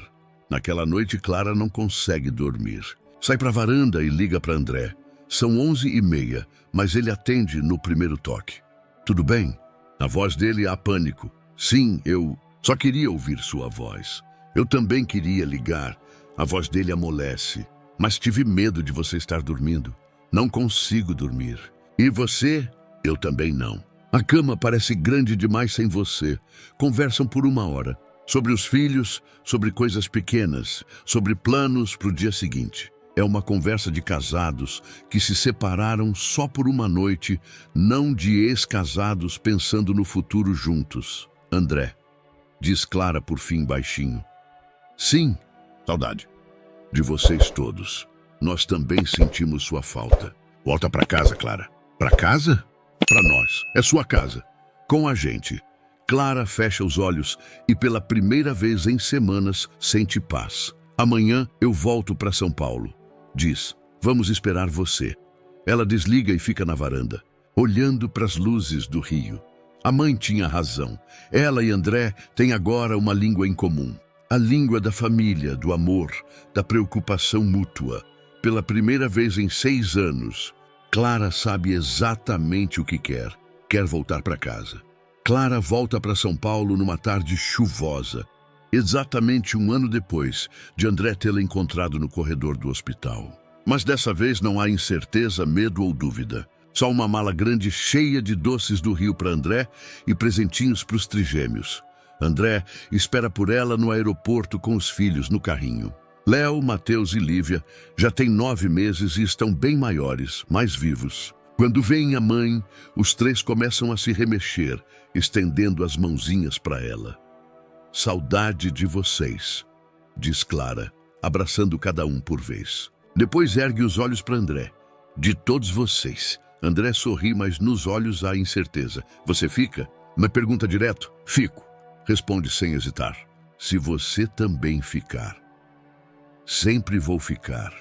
Naquela noite, Clara não consegue dormir. Sai para a varanda e liga para André. São 11h30, mas ele atende no primeiro toque. Tudo bem? Na voz dele há pânico. Sim, eu só queria ouvir sua voz. Eu também queria ligar. A voz dele amolece. Mas tive medo de você estar dormindo. Não consigo dormir. E você? Eu também não. A cama parece grande demais sem você. Conversam por 1 hora. Sobre os filhos, sobre coisas pequenas, sobre planos para o dia seguinte. É uma conversa de casados que se separaram só por uma noite, não de ex-casados pensando no futuro juntos. André. diz Clara por fim baixinho. Sim, saudade. De vocês todos. Nós também sentimos sua falta. Volta pra casa, Clara. Pra casa? Pra nós. É sua casa. Com a gente. Clara fecha os olhos e pela primeira vez em semanas sente paz. Amanhã eu volto para São Paulo. Diz, vamos esperar você. Ela desliga e fica na varanda, olhando para as luzes do rio. A mãe tinha razão. Ela e André têm agora uma língua em comum. A língua da família, do amor, da preocupação mútua. Pela primeira vez em 6 anos, Clara sabe exatamente o que quer. Quer voltar para casa. Clara volta para São Paulo numa tarde chuvosa, exatamente 1 ano depois de André tê-la encontrado no corredor do hospital. Mas dessa vez não há incerteza, medo ou dúvida. Só uma mala grande cheia de doces do Rio para André e presentinhos para os trigêmeos. André espera por ela no aeroporto com os filhos no carrinho. Léo, Mateus e Lívia já têm 9 meses e estão bem maiores, mais vivos. Quando veem a mãe, os 3 começam a se remexer, estendendo as mãozinhas para ela. Saudade de vocês, diz Clara, abraçando cada um por vez. Depois ergue os olhos para André. De todos vocês. André sorri, mas nos olhos há incerteza. Você fica? Me pergunta direto. Fico. Responde sem hesitar. Se você também ficar. Sempre vou ficar.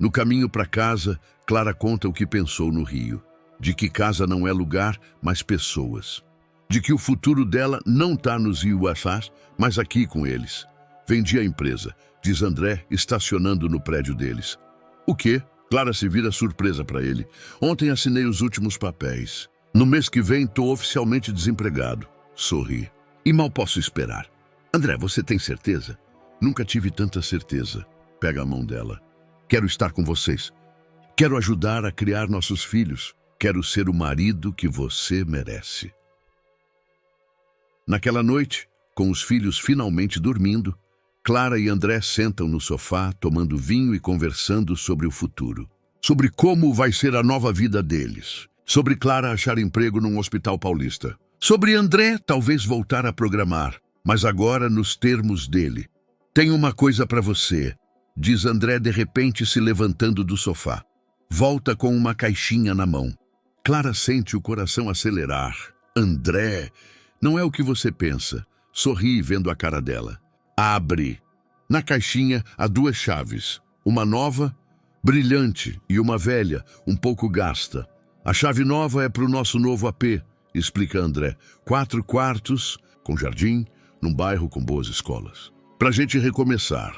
No caminho para casa, Clara conta o que pensou no Rio. De que casa não é lugar, mas pessoas. De que o futuro dela não está nos UFAs, mas aqui com eles. Vendi a empresa, diz André, estacionando no prédio deles. O quê? Clara se vira surpresa para ele. Ontem assinei os últimos papéis. No mês que vem estou oficialmente desempregado. Sorri. E mal posso esperar. André, você tem certeza? Nunca tive tanta certeza. Pega a mão dela. Quero estar com vocês. Quero ajudar a criar nossos filhos. Quero ser o marido que você merece. Naquela noite, com os filhos finalmente dormindo, Clara e André sentam no sofá, tomando vinho e conversando sobre o futuro. Sobre como vai ser a nova vida deles. Sobre Clara achar emprego num hospital paulista. Sobre André talvez voltar a programar, mas agora nos termos dele. Tenho uma coisa para você, diz André de repente se levantando do sofá. Volta com uma caixinha na mão. Clara sente o coração acelerar. André, não é o que você pensa. Sorri vendo a cara dela. Abre. Na caixinha há 2 chaves. Uma nova, brilhante, e uma velha, um pouco gasta. A chave nova é para o nosso novo AP, explica André. 4 quartos, com jardim, num bairro com boas escolas. Pra gente recomeçar.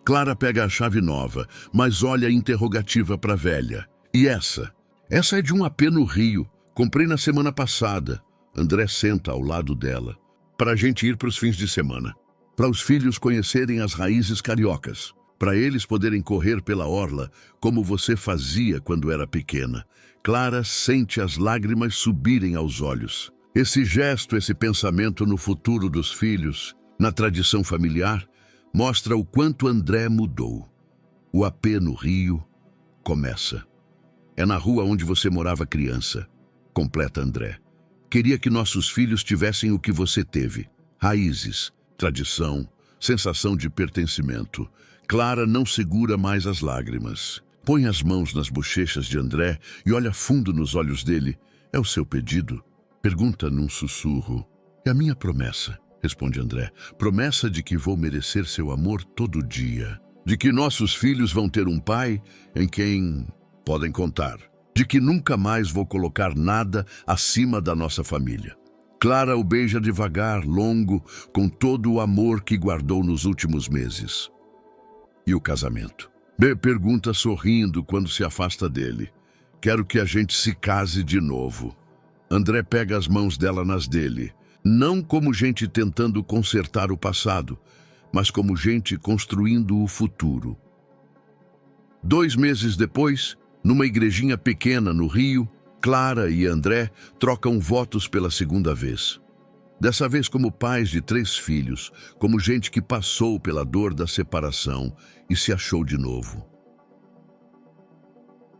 Clara pega a chave nova, mas olha interrogativa para a velha. E essa? Essa é de um AP no Rio. Comprei na semana passada. André senta ao lado dela. Para a gente ir para os fins de semana. Para os filhos conhecerem as raízes cariocas. Para eles poderem correr pela orla, como você fazia quando era pequena. Clara sente as lágrimas subirem aos olhos. Esse gesto, esse pensamento no futuro dos filhos, na tradição familiar, mostra o quanto André mudou. O AP no Rio começa. É na rua onde você morava criança, completa André. Queria que nossos filhos tivessem o que você teve. Raízes, tradição, sensação de pertencimento. Clara não segura mais as lágrimas. Põe as mãos nas bochechas de André e olha fundo nos olhos dele. É o seu pedido? Pergunta num sussurro. É a minha promessa, responde André. Promessa de que vou merecer seu amor todo dia. De que nossos filhos vão ter um pai em quem podem contar. De que nunca mais vou colocar nada acima da nossa família. Clara o beija devagar, longo, com todo o amor que guardou nos últimos meses. E o casamento? B pergunta sorrindo quando se afasta dele. Quero que a gente se case de novo. André pega as mãos dela nas dele. Não como gente tentando consertar o passado, mas como gente construindo o futuro. 2 meses depois, numa igrejinha pequena no Rio, Clara e André trocam votos pela segunda vez. Dessa vez como pais de 3 filhos, como gente que passou pela dor da separação e se achou de novo.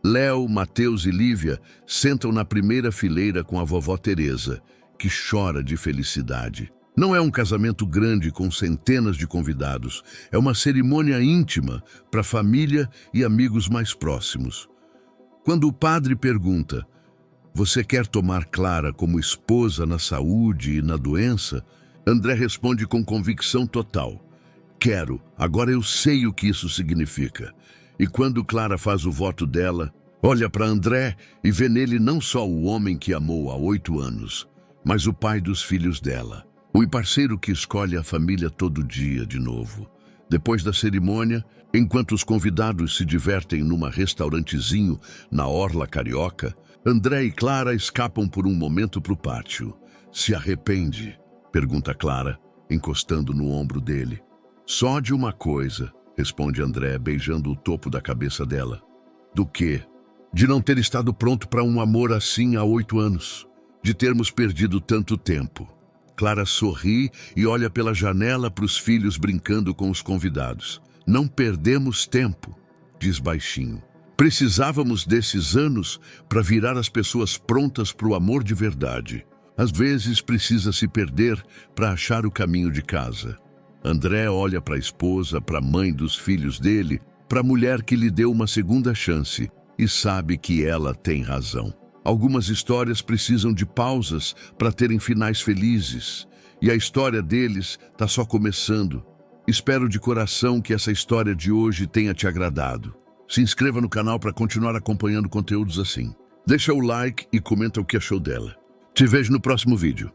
Léo, Mateus e Lívia sentam na primeira fileira com a vovó Teresa, que chora de felicidade. Não é um casamento grande com centenas de convidados. É uma cerimônia íntima para a família e amigos mais próximos. Quando o padre pergunta: "Você quer tomar Clara como esposa na saúde e na doença?", André responde com convicção total: "Quero, agora eu sei o que isso significa." E quando Clara faz o voto dela, olha para André e vê nele não só o homem que amou há 8 anos, mas o pai dos filhos dela. O parceiro que escolhe a família todo dia de novo. Depois da cerimônia, enquanto os convidados se divertem numa restaurantezinho na Orla Carioca, André e Clara escapam por um momento para o pátio. "Se arrepende?", pergunta Clara, encostando no ombro dele. "Só de uma coisa", responde André, beijando o topo da cabeça dela. "Do quê?" "De não ter estado pronto para um amor assim há 8 anos. De termos perdido tanto tempo." Clara sorri e olha pela janela para os filhos brincando com os convidados. "Não perdemos tempo", diz baixinho. "Precisávamos desses anos para virar as pessoas prontas para o amor de verdade. Às vezes precisa se perder para achar o caminho de casa." André olha para a esposa, para a mãe dos filhos dele, para a mulher que lhe deu uma segunda chance e sabe que ela tem razão. Algumas histórias precisam de pausas para terem finais felizes, e a história deles está só começando. Espero de coração que essa história de hoje tenha te agradado. Se inscreva no canal para continuar acompanhando conteúdos assim. Deixa o like e comenta o que achou dela. Te vejo no próximo vídeo.